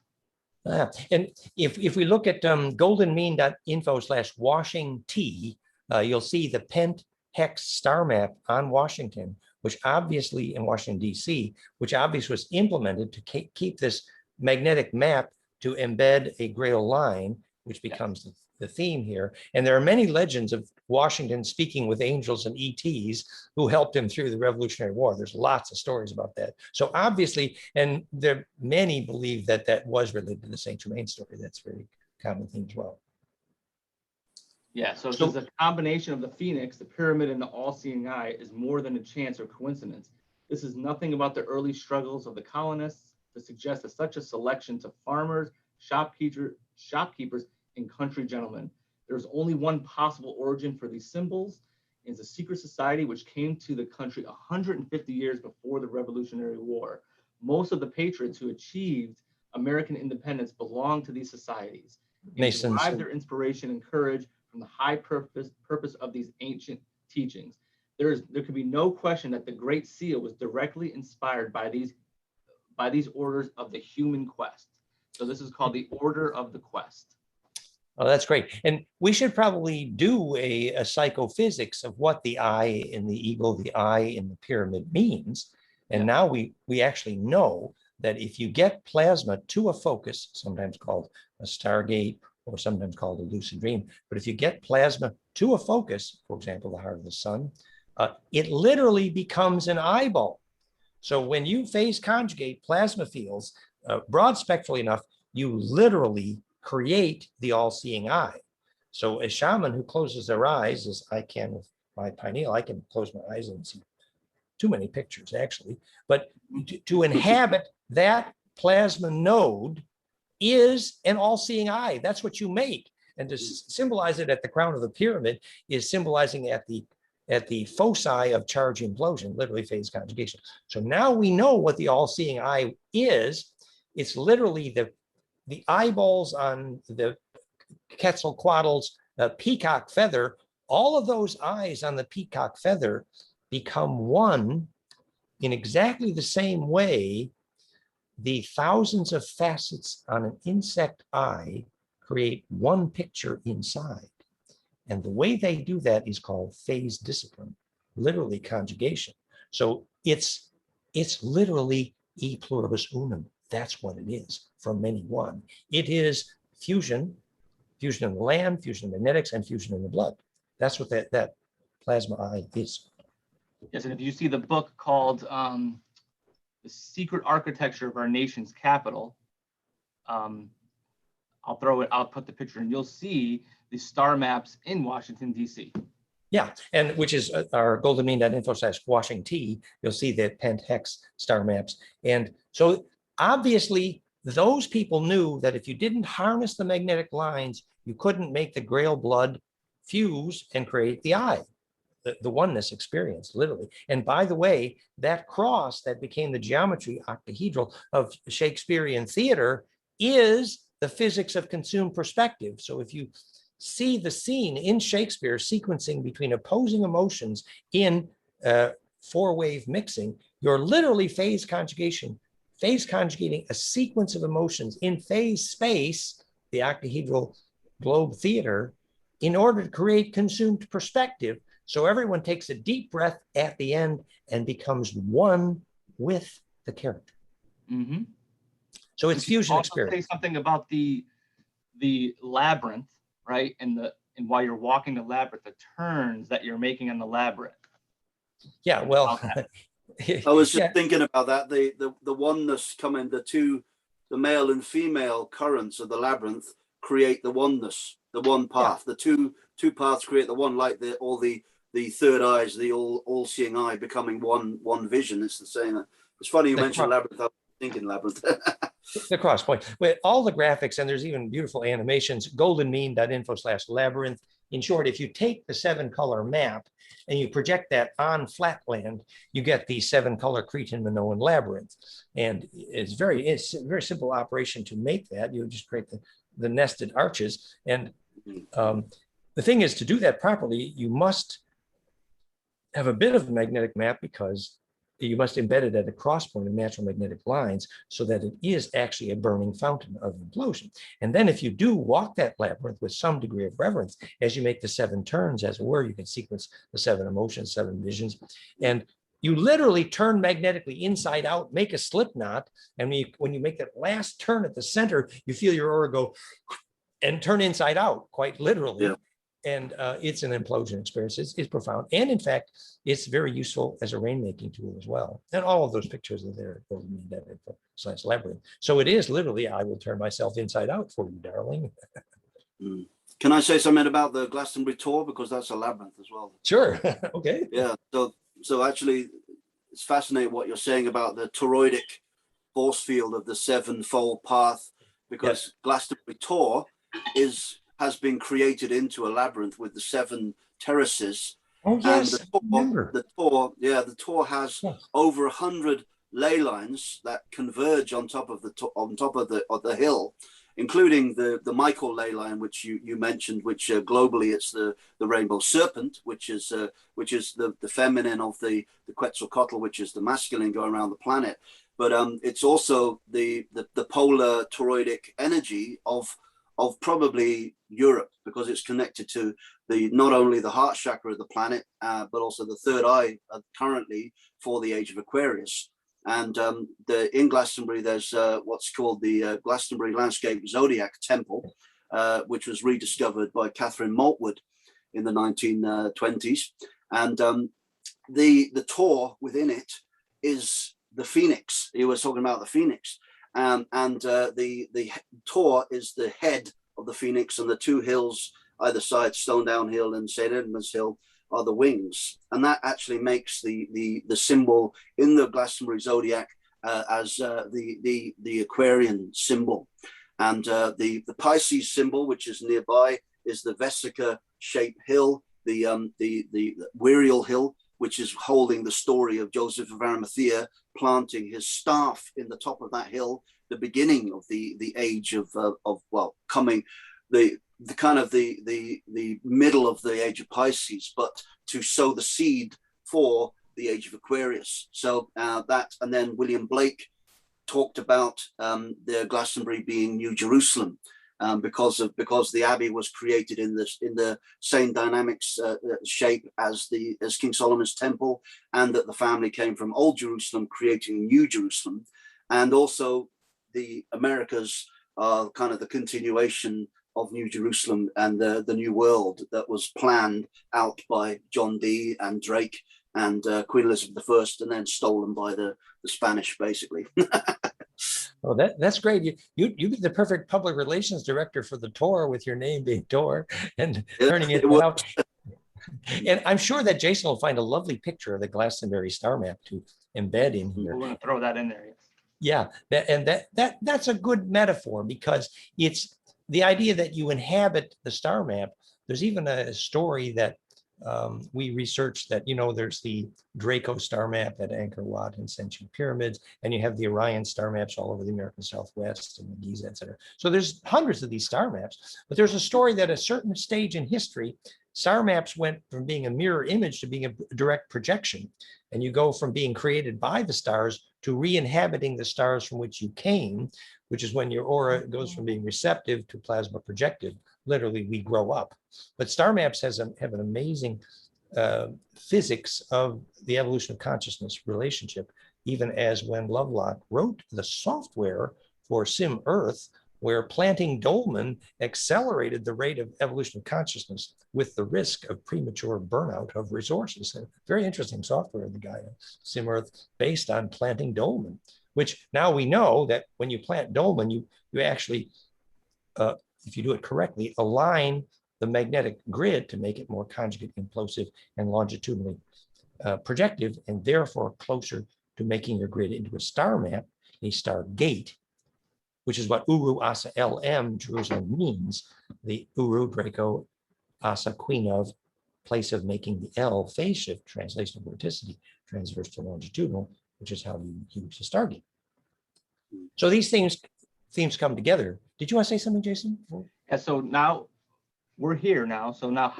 And if we look at goldenmean.info/Washing T, you'll see the Pent Hex star map on Washington, which obviously in Washington, D.C., which obviously was implemented to keep this magnetic map to embed a Grail line, which becomes the theme here. And there are many legends of Washington speaking with angels and ETs who helped him through the Revolutionary War. There's lots of stories about that. So obviously, and there many believe that that was related to the Saint Germain story. That's a very common theme as well. Yeah, so this is a combination of the phoenix, the pyramid, and the all-seeing eye is more than a chance or coincidence. This is nothing about the early struggles of the colonists to suggest that such a selection to farmers, shopkeepers, and country gentlemen. There's only one possible origin for these symbols. It's a secret society which came to the country 150 years before the Revolutionary War. Most of the patriots who achieved American independence belonged to these societies and derived their inspiration and courage from the high purpose of these ancient teachings. There could be no question that the Great Seal was directly inspired by these orders of the human quest. So this is called the Order of the Quest. Oh, that's great. And we should probably do a psychophysics of what the eye in the eagle, the eye in the pyramid means. And now we actually know that if you get plasma to a focus, sometimes called a stargate or sometimes called a lucid dream, but if you get plasma to a focus, for example, the heart of the sun, it literally becomes an eyeball. So when you phase conjugate plasma fields, broad spectrally enough, you literally create the all-seeing eye. So a shaman who closes their eyes, as I can with my pineal, I can close my eyes and see too many pictures actually, but to inhabit that plasma node is an all-seeing eye. That's what you make. And to symbolize it at the crown of the pyramid is symbolizing at the foci of charge implosion, literally phase conjugation. So now we know what the all-seeing eye is. It's literally the eyeballs on the Quetzalcoatl's peacock feather. All of those eyes on the peacock feather become one in exactly the same way the thousands of facets on an insect eye create one picture inside. And the way they do that is called phase discipline, literally conjugation. So it's literally e pluribus unum. That's what it is, from many one. It is fusion in the land, fusion in magnetics, and fusion in the blood. That's what that plasma eye is. Yes, and if you see the book called The Secret Architecture of Our Nation's Capital, I'll put the picture and you'll see the star maps in Washington, D.C. Yeah, and which is our goldenmean.info/Washing T. You'll see the Pent Hex star maps. And so obviously those people knew that if you didn't harness the magnetic lines, you couldn't make the Grail blood fuse and create the eye, the oneness experience, literally. And by the way, that cross that became the geometry octahedral of Shakespearean theater is the physics of consumed perspective. So if you see the scene in Shakespeare sequencing between opposing emotions in four-wave mixing, you're literally phase conjugating a sequence of emotions in phase space, the octahedral globe theater, in order to create consumed perspective. So everyone takes a deep breath at the end and becomes one with the character. Mm-hmm. So it's fusion experience. Say something about the labyrinth, right? And while you're walking the labyrinth, the turns that you're making on the labyrinth. Yeah, well, I was just thinking about that. The oneness coming, the male and female currents of the labyrinth create the oneness, the one path. Yeah. The two paths create the one, like the third eyes, the all-seeing eye becoming one vision. It's the same. It's funny you mentioned labyrinth. I was thinking labyrinth. The cross point. With all the graphics, and there's even beautiful animations, goldenmean.info/labyrinth. In short, if you take the 7-color map and you project that on flatland, you get the 7-color Cretan Minoan labyrinth. And it's a very simple operation to make that. You just create the nested arches. And the thing is, to do that properly, you must have a bit of a magnetic map, because you must embed it at a cross point of natural magnetic lines so that it is actually a burning fountain of implosion. And then if you do walk that labyrinth with some degree of reverence, as you make the 7 turns, as it were, you can sequence the 7 emotions, 7 visions, and you literally turn magnetically inside out, make a slip knot. And when you make that last turn at the center, you feel your aura go and turn inside out, quite literally. Yeah. And it's an implosion experience. It's profound. And in fact, it's very useful as a rainmaking tool as well. And all of those pictures are there at labyrinth. So it is literally, I will turn myself inside out for you, darling. Can I say something about the Glastonbury tour? Because that's a labyrinth as well. Sure. Okay. Yeah. So actually, it's fascinating what you're saying about the toroidic force field of the 7-fold path, because yes. Glastonbury tour has been created into a labyrinth with the 7 terraces. Oh yes, and the tour has over 100 ley lines that converge on top of the hill, including the Michael ley line, which you mentioned, which globally it's the rainbow serpent, which is the feminine of the Quetzalcoatl, which is the masculine going around the planet. But it's also the polar toroidic energy of probably Europe, because it's connected to not only the heart chakra of the planet, but also the third eye currently for the age of Aquarius. And in Glastonbury, there's what's called the Glastonbury Landscape Zodiac Temple, which was rediscovered by Catherine Maltwood in the 1920s. And the tour within it is the Phoenix. He was talking about the Phoenix. And the tour is the head of the Phoenix, and the 2 hills either side, Stone Down Hill and St. Edmund's Hill, are the wings. And that actually makes the symbol in the Glastonbury zodiac as the Aquarian symbol. And the Pisces symbol, which is nearby, is the vesica-shaped hill, the Wirial Hill, which is holding the story of Joseph of Arimathea planting his staff in the top of that hill, the beginning of the age of coming, the middle of the age of Pisces, but to sow the seed for the age of Aquarius. So that, and then William Blake talked about the Glastonbury being New Jerusalem, because the abbey was created in the same dynamics shape as King Solomon's temple, and that the family came from Old Jerusalem creating New Jerusalem. And also the Americas are kind of the continuation of New Jerusalem and the New World that was planned out by John Dee and Drake and Queen Elizabeth I, and then stolen by the Spanish, basically. Oh, that's great. You be the perfect public relations director for the tour, with your name being Tor and turning it out. And I'm sure that Jason will find a lovely picture of the Glastonbury star map to embed in here. We're going to throw that in there. Yes. Yeah, that's a good metaphor, because it's the idea that you inhabit the star map. There's even a story that we researched that, there's the Draco star map at Angkor Wat and Senju pyramids, and you have the Orion star maps all over the American Southwest and the Giza, et cetera. So there's hundreds of these star maps, but there's a story that at a certain stage in history, star maps went from being a mirror image to being a direct projection. And you go from being created by the stars to re-inhabiting the stars from which you came, which is when your aura goes from being receptive to plasma projective. Literally, we grow up. But star maps have an amazing physics of the evolution of consciousness relationship, even as when Lovelock wrote the software for Sim Earth, where planting dolmen accelerated the rate of evolution of consciousness with the risk of premature burnout of resources. And very interesting software, the guy, Sim Earth, based on planting dolmen, which now we know that when you plant dolmen, you actually, if you do it correctly, align the magnetic grid to make it more conjugate, implosive, and longitudinally projective, and therefore closer to making your grid into a star map, a star gate, which is what Uru Asa LM Jerusalem means. The Uru Draco Asa Queen of, place of making the L phase shift, translation of vorticity, transverse to longitudinal, which is how you use the Stargate. So these themes come together. Did you want to say something, Jason? Yeah, so now we're here now. So now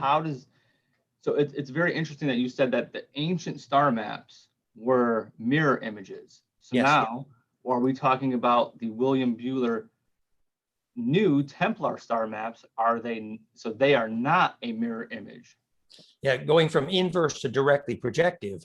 it's very interesting that you said that the ancient star maps were mirror images. So yes, now, are we talking about the William Bueller new Templar star maps? So they are not a mirror image? Yeah, going from inverse to directly projective.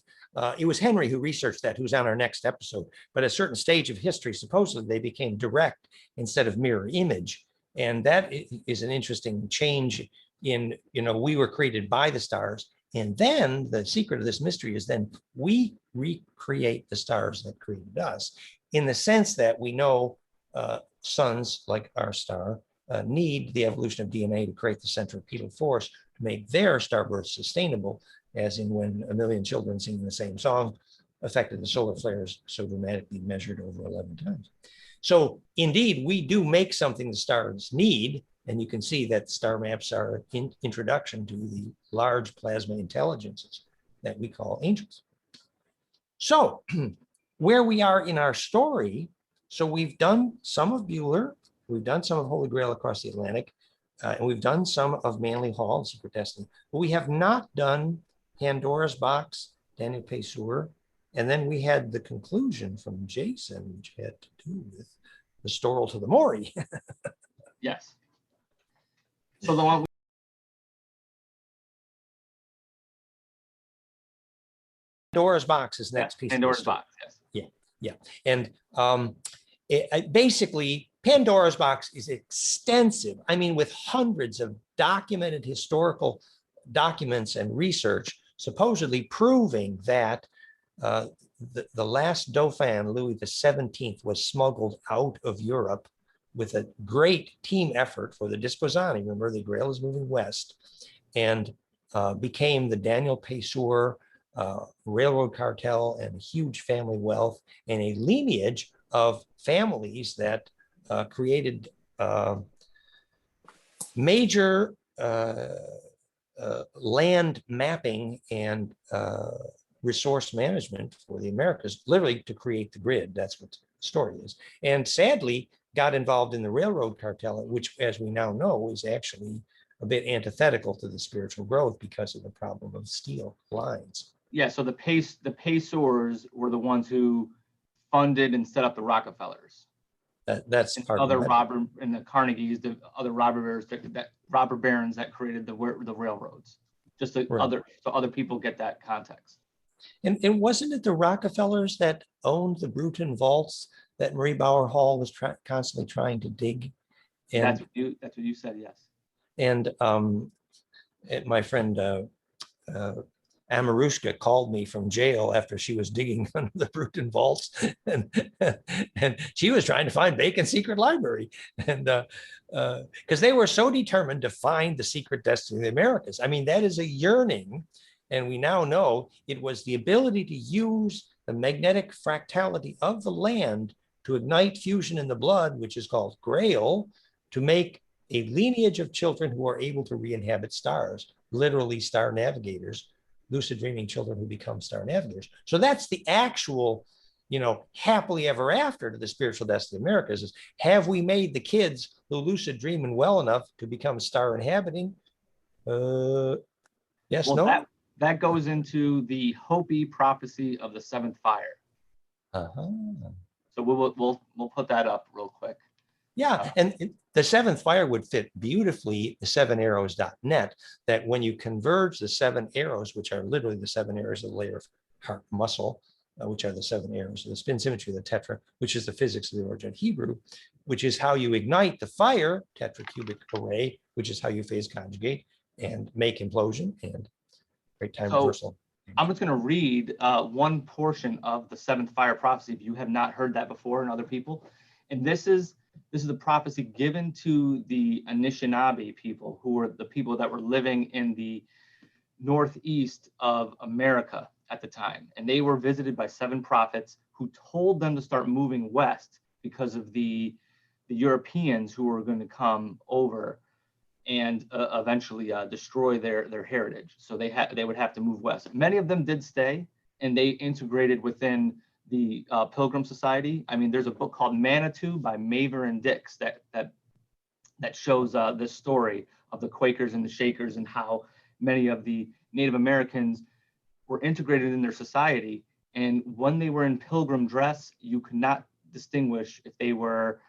It was Henry who researched that, who's on our next episode. But at a certain stage of history, supposedly they became direct instead of mirror image. And that is an interesting change in, we were created by the stars. And then the secret of this mystery is then we recreate the stars that created us, in the sense that we know suns like our star need the evolution of DNA to create the centripetal force to make their starbirth sustainable, as in when a million children singing the same song affected the solar flares so dramatically, measured over 11 times. So indeed, we do make something the stars need, and you can see that star maps are an introduction to the large plasma intelligences that we call angels. So where we are in our story, so we've done some of Bueller, we've done some of Holy Grail across the Atlantic, and we've done some of Manly Hall and Secret Destiny, but we have not done Pandora's Box, Daniel Pesur, and then we had the conclusion from Jason, which had to do with the Storal to the Mori. Yes. So the one Pandora's Box is next piece. Pandora's Box, yes. Yeah. And basically, Pandora's Box is extensive. I mean, with hundreds of documented historical documents and research, supposedly proving that the last Dauphin, Louis XVII, was smuggled out of Europe with a great team effort for the Disposani. Remember, the Grail is moving west, and became the Daniel Pesur railroad cartel and huge family wealth, and a lineage of families that created major land mapping and resource management for the Americas, literally to create the grid. That's what the story is. And sadly, got involved in the railroad cartel, which, as we now know, is actually a bit antithetical to the spiritual growth because of the problem of steel lines. Yeah, so the Pesurs were the ones who funded and set up the Rockefellers. That's and part other of robber and the Carnegies, the other robber barons that created the railroads. Just so right. other people get that context. And wasn't it the Rockefellers that owned the Bruton vaults that Marie Bauer Hall was constantly trying to dig? And that's what you said, yes. And my friend Amarushka called me from jail after she was digging under the Bruton vaults, and she was trying to find Bacon's secret library, and because they were so determined to find the secret destiny of the Americas. I mean, that is a yearning, and we now know it was the ability to use the magnetic fractality of the land to ignite fusion in the blood, which is called Grail, to make a lineage of children who are able to re-inhabit stars, literally star navigators, lucid dreaming children who become star navigators. So that's the actual, happily ever after to the spiritual destiny of Americas is, have we made the kids who lucid dreaming well enough to become star inhabiting? Yes, Well, no? that goes into the Hopi prophecy of the seventh fire. Uh-huh. So we'll put that up real quick. Yeah, and the seventh fire would fit beautifully the 7arrows.net, that when you converge the 7 arrows, which are literally the 7 arrows of the layer of heart muscle, which are the 7 arrows of the spin symmetry of the tetra, which is the physics of the origin Hebrew, which is how you ignite the fire tetracubic array, which is how you phase conjugate and make implosion and great time reversal. I'm just going to read one portion of the seventh fire prophecy if you have not heard that before, and other people. And this is the prophecy given to the Anishinaabe people, who were the people that were living in the northeast of America at the time. And they were visited by 7 prophets who told them to start moving west because of the Europeans who were going to come over and eventually destroy their heritage. So they would have to move west. Many of them did stay, and they integrated within the Pilgrim Society. I mean, there's a book called Manitou by Maver and Dix that shows this story of the Quakers and the Shakers and how many of the Native Americans were integrated in their society. And when they were in pilgrim dress, you could not distinguish if they were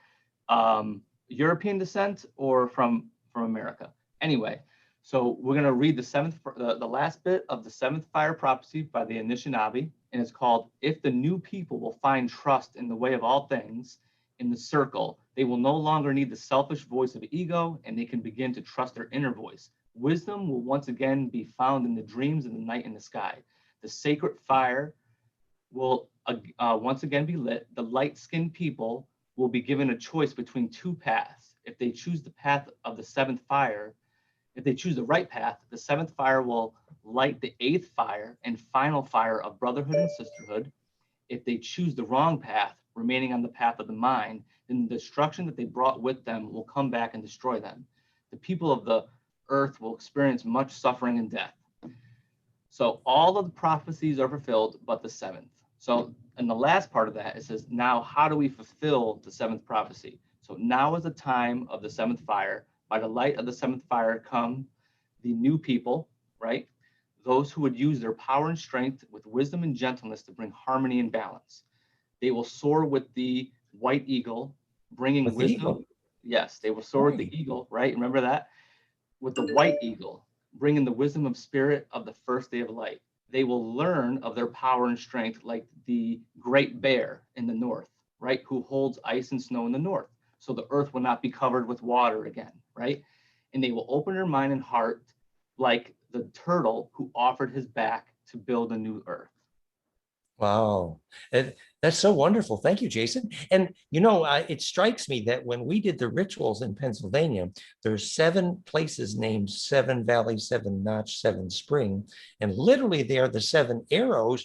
European descent or from America. Anyway, so we're going to read the last bit of the seventh fire prophecy by the Anishinaabe, and it's called, "If the new people will find trust in the way of all things, in the circle, they will no longer need the selfish voice of ego, and they can begin to trust their inner voice. Wisdom will once again be found in the dreams of the night in the sky. The sacred fire will once again be lit. The light-skinned people will be given a choice between 2 paths. If they choose the path of the seventh fire, if they choose the right path, the seventh fire will light the 8th fire and final fire of brotherhood and sisterhood. If they choose the wrong path, remaining on the path of the mind, then the destruction that they brought with them will come back and destroy them. The people of the earth will experience much suffering and death." So all of the prophecies are fulfilled, but the 7th. So in the last part of that, it says, now how do we fulfill the 7th prophecy? So now is the time of the 7th fire. By the light of the 7th fire come the new people, right? Those who would use their power and strength with wisdom and gentleness to bring harmony and balance. They will soar with the white eagle, bringing With the wisdom. eagle? Yes, they will soar with the eagle, right? Remember that? With the white eagle, bringing the wisdom of spirit of the first day of light. They will learn of their power and strength like the great bear in the north, right? Who holds ice and snow in the north. So the earth will not be covered with water again, right? And they will open their mind and heart like the turtle who offered his back to build a new earth. Wow. That's so wonderful. Thank you, Jason. And, it strikes me that when we did the rituals in Pennsylvania, there's 7 places named 7 Valley, 7 Notch, 7 Spring. And literally they are the 7 arrows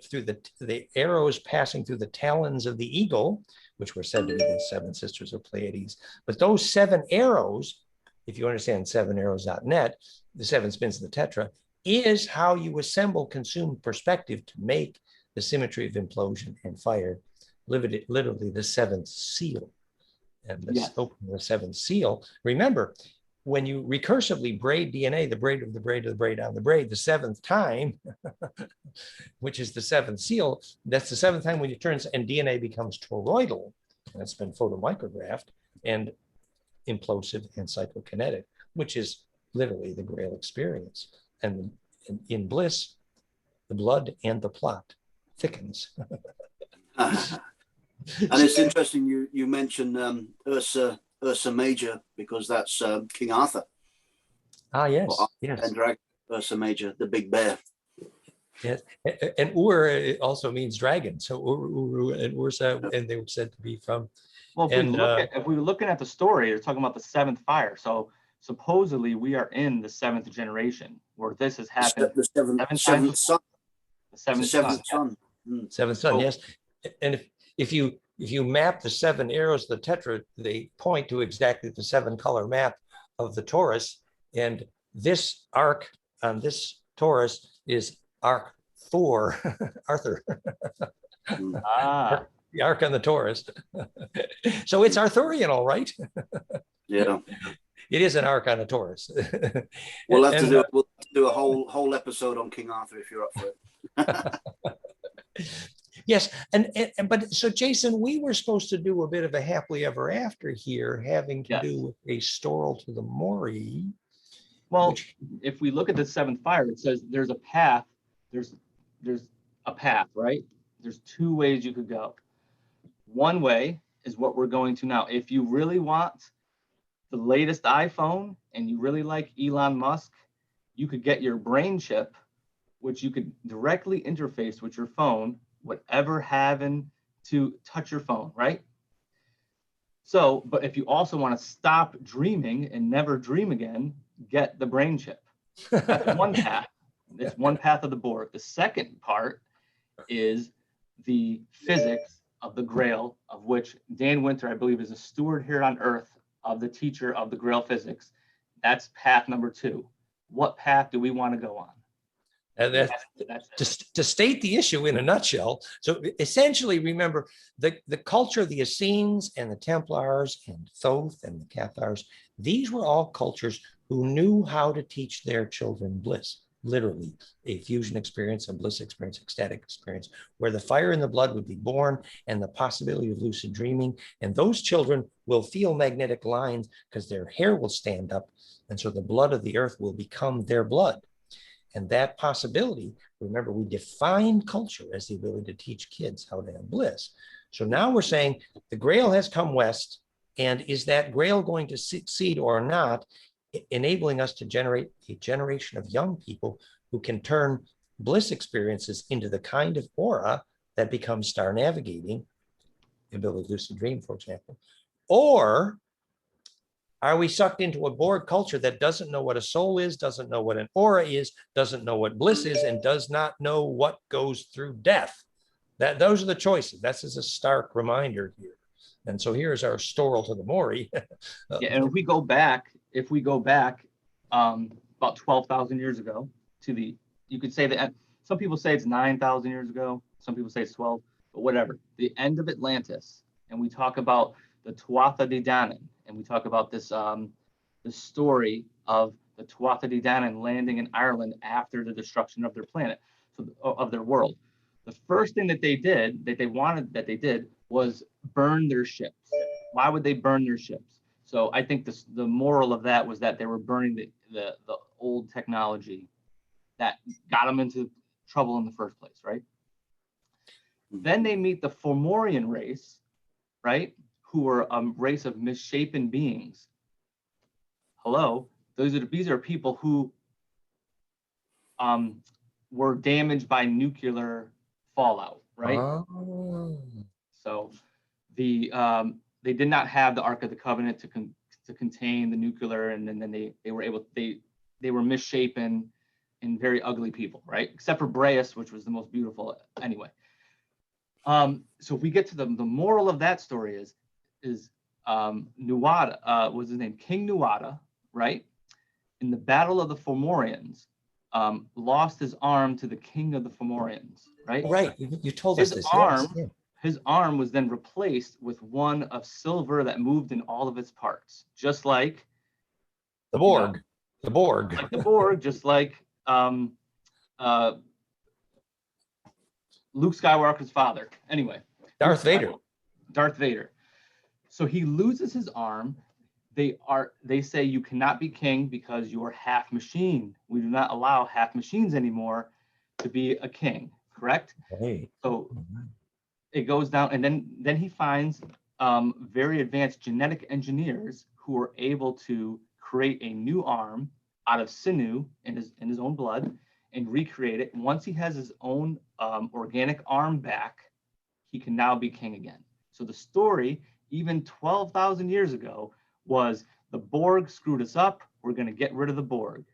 through the arrows passing through the talons of the eagle, which were said to be the 7 sisters of Pleiades. But those 7 arrows, if you understand 7arrows.net, the 7 spins of the tetra, is how you assemble consumed perspective to make the symmetry of implosion and fire, literally the 7th seal. And this opening the 7th seal, remember, when you recursively braid DNA, the braid of the braid of the braid on the braid, the 7th time, which is the 7th seal, that's the 7th time when it turns and DNA becomes toroidal, and it's been photomicrographed, and implosive and psychokinetic, which is literally the Grail experience. And in bliss, the blood and the plot thickens. And it's interesting you mentioned Ursa Major, because that's King Arthur. Ah, yes, yes. And Dragon, Ursa Major, the big bear. Yes, and Ur also means dragon. So Uru and Ursa, and they were said to be from. Well, if we were looking at the story, they're talking about the 7th fire. So supposedly we are in the 7th generation where this has happened. The seventh son. The seventh son. Seventh son, yes. And if you if you map the 7 arrows of the tetra, they point to exactly the 7-color map of the torus. And this arc on this torus is arc Thor, Arthur. Ah, The arc on the torus. So it's Arthurian, all right. Yeah. It is an arc on a torus. We'll have to do a whole episode on King Arthur if you're up for it. Yes, but so Jason, we were supposed to do a bit of a happily ever after here, having to do with a storal to the Mori. well, if we look at the 7th fire, it says there's a path. There's a path, right? There's 2 ways you could go. One way is what we're going to now. If you really want the latest iPhone and you really like Elon Musk, you could get your brain chip, which you could directly interface with your phone, whatever having to touch your phone, right? So, but if you also want to stop dreaming and never dream again, get the brain chip. That's one path. It's one path of the Borg. The second part is the physics of the Grail, of which Dan Winter, I believe, is a steward here on Earth of the teacher of the Grail physics. That's path number 2. What path do we want to go on? And to state the issue in a nutshell, so essentially, remember, the culture of the Essenes and the Templars and Thoth and the Cathars, these were all cultures who knew how to teach their children bliss, literally a fusion experience, a bliss experience, ecstatic experience, where the fire in the blood would be born and the possibility of lucid dreaming. And those children will feel magnetic lines because their hair will stand up. And so the blood of the earth will become their blood. And that possibility, remember, we defined culture as the ability to teach kids how to have bliss. So now we're saying the Grail has come west, and is that Grail going to succeed or not, enabling us to generate a generation of young people who can turn bliss experiences into the kind of aura that becomes star navigating, the ability to lucid dream, for example? Or are we sucked into a Borg culture that doesn't know what a soul is, doesn't know what an aura is, doesn't know what bliss is, and does not know what goes through death? Those are the choices. That's just a stark reminder here. And so here's our storal to the Mori. Yeah, and if we go back about 12,000 years ago to you could say that some people say it's 9,000 years ago, some people say it's 12, but whatever. The end of Atlantis, and we talk about the Tuatha De Danann, and we talk about this the story of the Tuatha De Danann landing in Ireland after the destruction of their planet, of their world. The first thing that they did was burn their ships. Why would they burn their ships? So I think the moral of that was that they were burning the old technology that got them into trouble in the first place, right? Then they meet the Fomorian race, right? Who were a race of misshapen beings. Hello, these are people who were damaged by nuclear fallout, right? Oh. So they did not have the Ark of the Covenant to contain the nuclear, and then they were misshapen and very ugly people, right? Except for Breas, which was the most beautiful anyway. So if we get to the moral of that story is Nuada, was his name? King Nuada, right? In the Battle of the Fomorians, lost his arm to the king of the Fomorians, right? Right, you told us this. His arm was then replaced with one of silver that moved in all of its parts, just like the Borg. The Borg. Like the Borg, just like Luke Skywalker's father. Anyway. Darth Vader. So he loses his arm. They say you cannot be king because you are half machine. We do not allow half machines anymore to be a king, correct? Right. So it goes down, and then he finds very advanced genetic engineers who are able to create a new arm out of sinew in his own blood and recreate it. Once he has his own organic arm back, he can now be king again. So the story, even 12,000 years ago, was the Borg screwed us up. We're going to get rid of the Borg.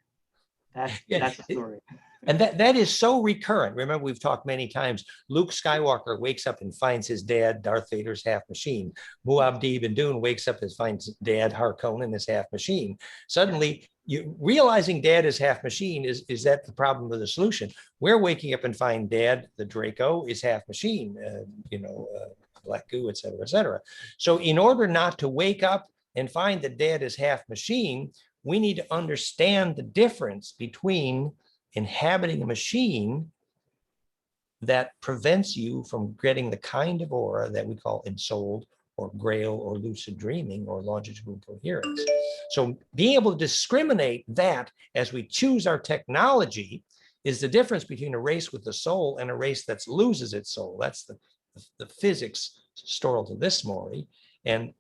That's the story. And that is so recurrent. Remember, we've talked many times. Luke Skywalker wakes up and finds his dad, Darth Vader's half machine. Muad'Dib and Dune wakes up and finds dad, Harkonnen, is half machine. Suddenly, you realizing dad is half machine is that the problem or the solution? We're waking up and find dad, the Draco, is half machine. Black goo, et cetera, et cetera. So in order not to wake up and find that dad is half machine, we need to understand the difference between inhabiting a machine that prevents you from getting the kind of aura that we call ensouled or grail or lucid dreaming or longitudinal coherence. So being able to discriminate that as we choose our technology is the difference between a race with the soul and a race that loses its soul. That's the physics story to this story. And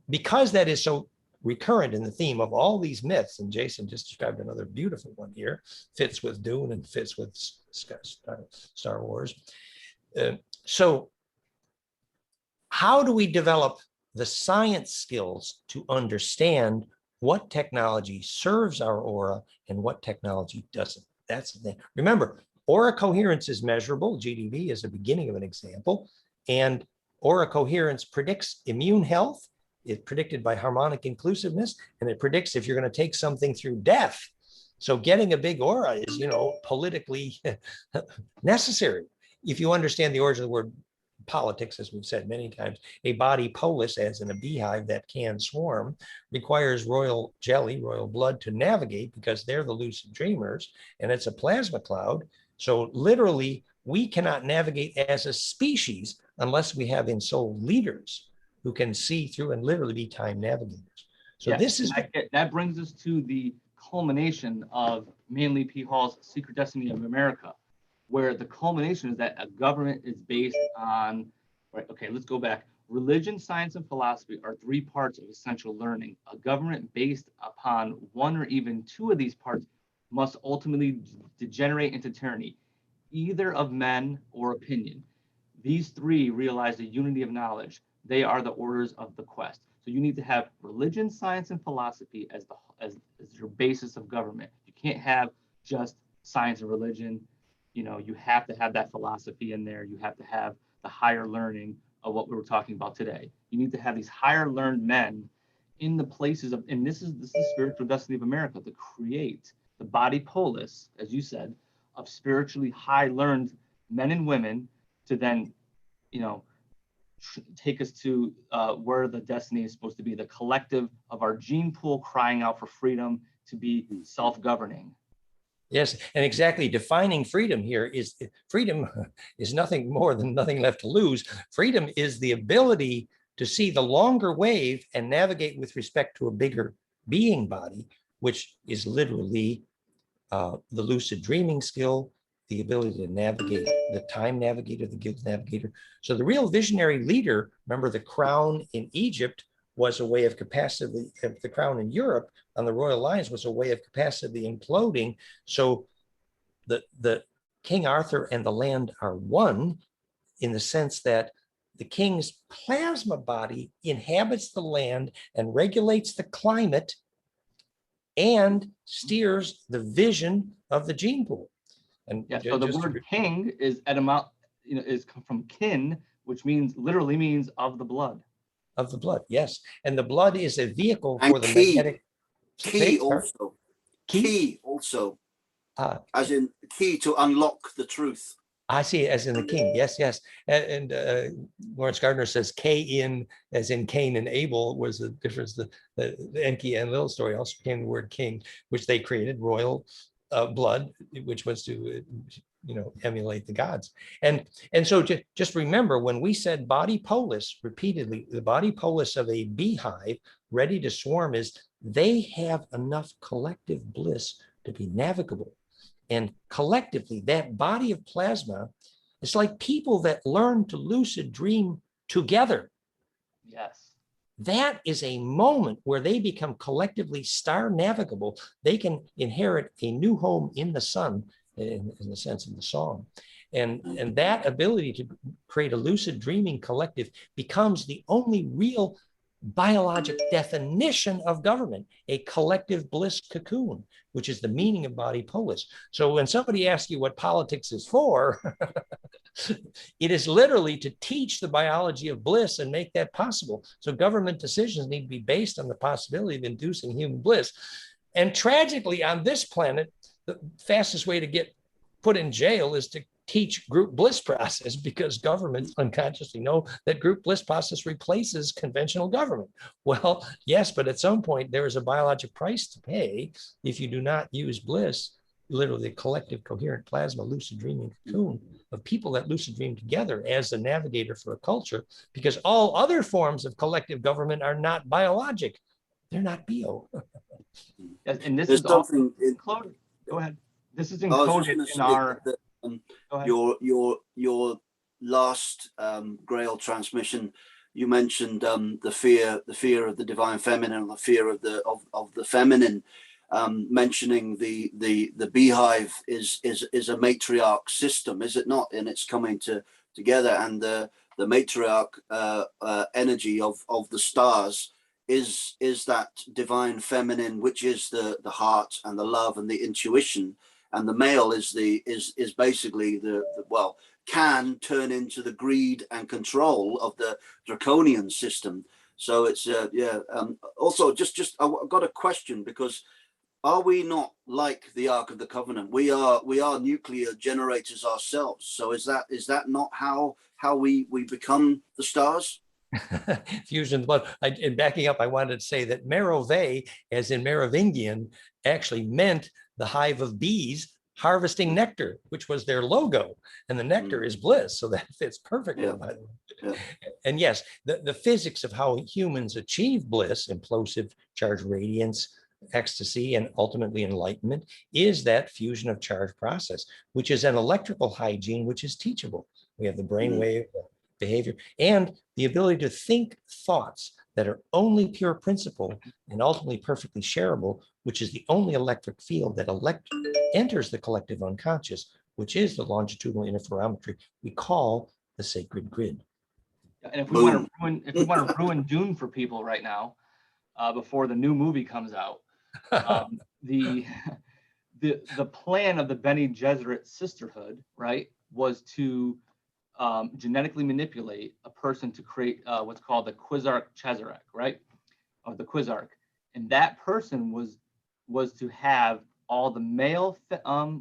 because that is so recurrent in the theme of all these myths, and Jason just described another beautiful one here, fits with Dune and fits with Star Wars. So how do we develop the science skills to understand what technology serves our aura and what technology doesn't? That's the thing. Remember, aura coherence is measurable. GDV is the beginning of an example. And aura coherence predicts immune health. It's predicted by harmonic inclusiveness, and it predicts if you're going to take something through death. So getting a big aura is, politically necessary. If you understand the origin of the word politics, as we've said many times, a body polis, as in a beehive that can swarm, requires royal jelly, royal blood to navigate because they're the lucid dreamers, and it's a plasma cloud. So literally, we cannot navigate as a species unless we have ensouled leaders who can see through and literally be time navigators. So yes, this is that brings us to the culmination of Manly P. Hall's Secret Destiny of America, where the culmination is that a government is based on, right? Okay, let's go back. Religion, science, and philosophy are three parts of essential learning. A government based upon one or even two of these parts must ultimately degenerate into tyranny, either of men or opinion. These three realize the unity of knowledge. They are the orders of the quest. So you need to have religion, science, and philosophy as your basis of government. You can't have just science and religion. You have to have that philosophy in there. You have to have the higher learning of what we were talking about today. You need to have these higher learned men in the places of, and this is the spiritual destiny of America, to create the body polis, as you said, of spiritually high learned men and women to then, take us to where the destiny is supposed to be, the collective of our gene pool crying out for freedom to be self-governing. Yes, and exactly defining freedom here is freedom is nothing more than nothing left to lose. Freedom is the ability to see the longer wave and navigate with respect to a bigger being body, which is literally the lucid dreaming skill, the ability to navigate, the time navigator, the guild navigator. So the real visionary leader, remember the crown in Egypt was a way of capacity, the crown in Europe on the royal lines was a way of capacity imploding. So the King Arthur and the land are one in the sense that the king's plasma body inhabits the land and regulates the climate and steers the vision of the gene pool. And so the word king is is from kin, which literally means of the blood. Of the blood, yes. And the blood is a vehicle for the magnetic. Key also. As in key to unlock the truth. I see it as in the king. Yes, yes. And Lawrence Gardner says K-in, as in Cain and Abel, was the difference. The Enki and Little story also became the word king, which they created, royal blood, which was to emulate the gods. And so just remember, when we said body polis repeatedly, the body polis of a beehive ready to swarm is they have enough collective bliss to be navigable. And collectively, that body of plasma is like people that learn to lucid dream together. Yes. That is a moment where they become collectively star navigable. They can inherit a new home in the sun, in the sense of the song. And that ability to create a lucid dreaming collective becomes the only real biologic definition of government, a collective bliss cocoon, which is the meaning of body polis. So when somebody asks you what politics is for, it is literally to teach the biology of bliss and make that possible. So government decisions need to be based on the possibility of inducing human bliss. And tragically, on this planet, the fastest way to get put in jail is to teach group bliss process, because governments unconsciously know that group bliss process replaces conventional government. Well, yes, but at some point there is a biologic price to pay if you do not use bliss, literally the collective coherent plasma lucid dreaming cocoon of people that lucid dream together as the navigator for a culture, because all other forms of collective government are not biologic. They're not bio. Yes, and this There's is also something included. Go ahead. This is I was just encoded gonna in say our. that, Go ahead. your last Grail transmission, you mentioned the fear of the divine feminine, the fear of the feminine, mentioning the beehive is a matriarch system, is it not? And it's coming together, and the matriarch energy of the stars is that divine feminine, which is the heart and the love and the intuition. And the male is basically the well, can turn into the greed and control of the draconian system. So it's also just I've got a question, because are we not like the Ark of the Covenant? We are nuclear generators ourselves. So is that not how we become the stars? Fusion blood. And backing up, I wanted to say that Merove, as in Merovingian, actually meant the hive of bees harvesting nectar, which was their logo. And the nectar is bliss. So that fits perfectly, by the way. Yeah. And yes, the physics of how humans achieve bliss, implosive charge radiance, ecstasy, and ultimately enlightenment, is that fusion of charge process, which is an electrical hygiene, which is teachable. We have the brainwave behavior and the ability to think thoughts that are only pure principle and ultimately perfectly shareable, which is the only electric field that enters the collective unconscious, which is the longitudinal interferometry we call the sacred grid. And if we want to ruin Dune for people right now, before the new movie comes out, the plan of the Bene Gesserit sisterhood, right, was to genetically manipulate a person to create what's called the Quizarch Chezarek, right, or the Quizarch, and that person was to have all the male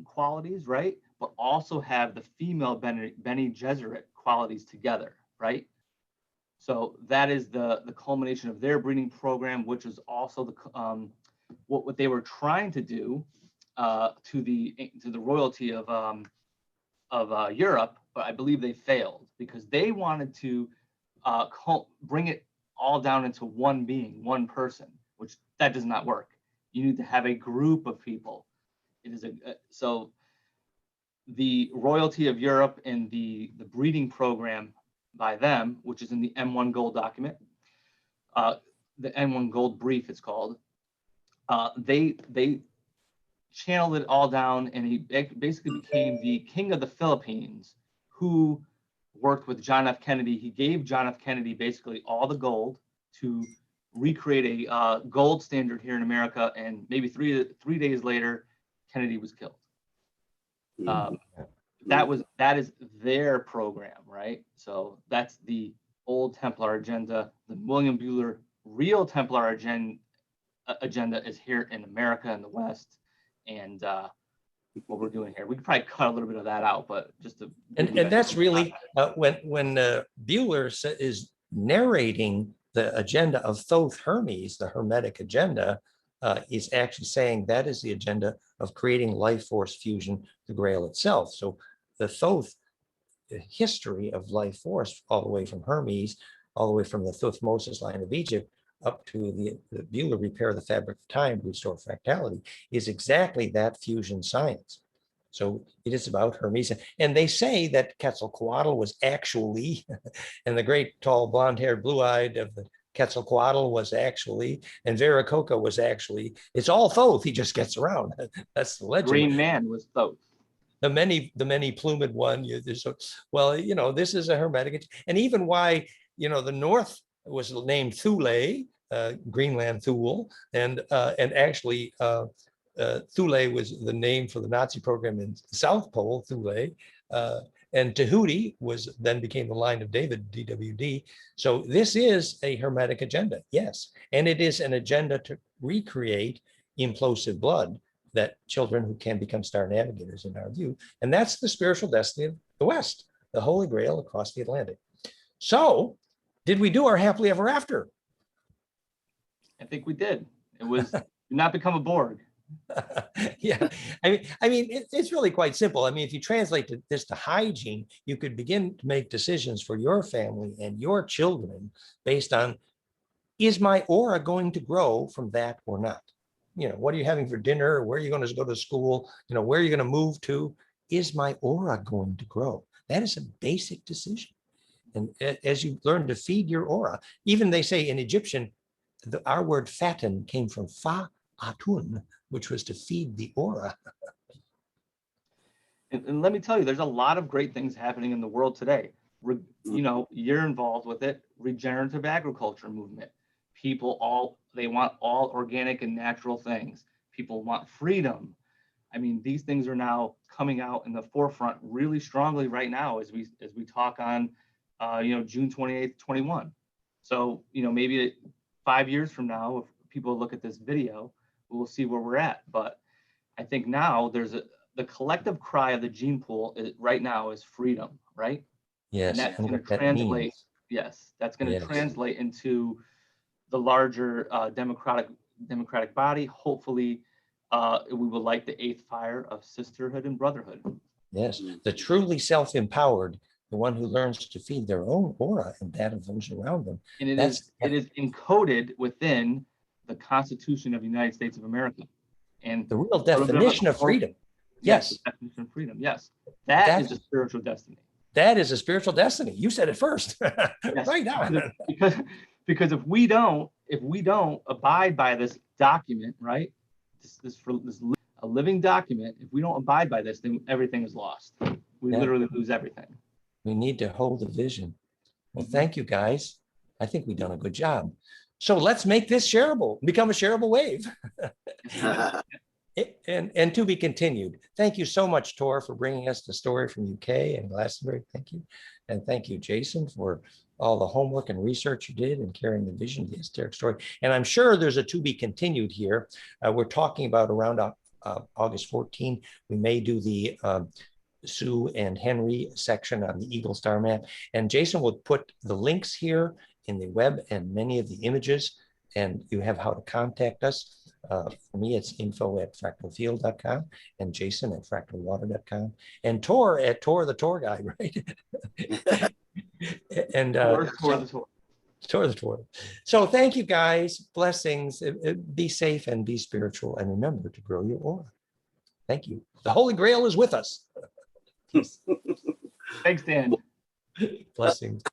qualities, right, but also have the female Bene Gesserit qualities together, right. So that is the culmination of their breeding program, which is also the what they were trying to do to the royalty of Europe, but I believe they failed because they wanted to bring it all down into one being, one person, which that does not work. You need to have a group of people. It is so the royalty of Europe and the breeding program by them, which is in the M1 Gold document, the M1 Gold brief, it's called. They channeled it all down, and he basically became the king of the Philippines, who worked with John F. Kennedy. He gave John F. Kennedy basically all the gold to recreate a gold standard here in America, and maybe three days later, Kennedy was killed. That is their program, right? So that's the old Templar agenda. The William Bueller real Templar agenda is here in America and the West, and what we're doing here. We could probably cut a little bit of that out, but just to and that's really when Bueller is narrating the agenda of Thoth Hermes, the Hermetic agenda, is actually saying that is the agenda of creating life force fusion, the Grail itself. So the Thoth history of life force, all the way from Hermes, all the way from the Thutmose line of Egypt, up to the Bueller repair the fabric of time to restore fractality, is exactly that fusion science. So it is about Hermes. And they say that Quetzalcoatl was actually, and the great tall blonde-haired blue-eyed of the Quetzalcoatl was actually, and Viracocha was actually, it's all Thoth, he just gets around. That's the legend. Green Man was Thoth. The many plumed one, well, this is a Hermetic, and even why, the North was named Thule, Greenland Thule, and actually Thule was the name for the Nazi program in the South Pole, Thule. And Tahuti was then became the line of David, DWD. So this is a Hermetic agenda, yes. And it is an agenda to recreate implosive blood, that children who can become star navigators in our view. And that's the spiritual destiny of the West, the Holy Grail across the Atlantic. So did we do our happily ever after? I think we did. It was do not become a Borg. Yeah, I mean, it's really quite simple. I mean, if you translate this to hygiene, you could begin to make decisions for your family and your children based on, is my aura going to grow from that or not? You know, what are you having for dinner? Where are you going to go to school? You know, where are you going to move to? Is my aura going to grow? That is a basic decision. And as you learn to feed your aura, even they say in Egyptian, our word fatten came from fa-atun, which was to feed the aura. And let me tell you, there's a lot of great things happening in the world today. You know, you're involved with it. Regenerative agriculture movement. People they want all organic and natural things. People want freedom. I mean, these things are now coming out in the forefront really strongly right now as we talk on, you know, June 28th, 21. So, you know, maybe 5 years from now, if people look at this video, we'll see where we're at. But I think now the collective cry of the gene pool right now is freedom, right? Yes, and that's and going what to that translate. means. Yes, that's going to Yes. translate into the larger democratic body. Hopefully, we will light the eighth fire of sisterhood and brotherhood. Yes, the truly self-empowered, the one who learns to feed their own aura and that of those around them. And it is encoded within the Constitution of the United States of America. And the real definition of freedom. Yes. The definition of freedom. Yes. That is a spiritual destiny. That is a spiritual destiny. You said it first. Yes. Right on. Because if we don't abide by this document, right? This a living document. If we don't abide by this, then everything is lost. We literally lose everything. We need to hold the vision. Well, thank you guys. I think we've done a good job. So let's make this shareable, become a shareable wave. And to be continued. Thank you so much, Tor, for bringing us the story from UK and Glastonbury. Thank you. And thank you, Jason, for all the homework and research you did and carrying the vision of the esoteric story. And I'm sure there's a to be continued here. We're talking about around August 14. We may do the Sue and Henry section on the Eagle Star map. And Jason will put the links here in the web and many of the images, and you have how to contact us. For me, it's info@fractalfield.com and Jason at fractalwater.com and Tor at Tor the Tor guy, right? And Tor the Tor. So thank you guys. Blessings. Be safe and be spiritual, and remember to grow your aura. Thank you. The Holy Grail is with us. Thanks, Dan. Blessings.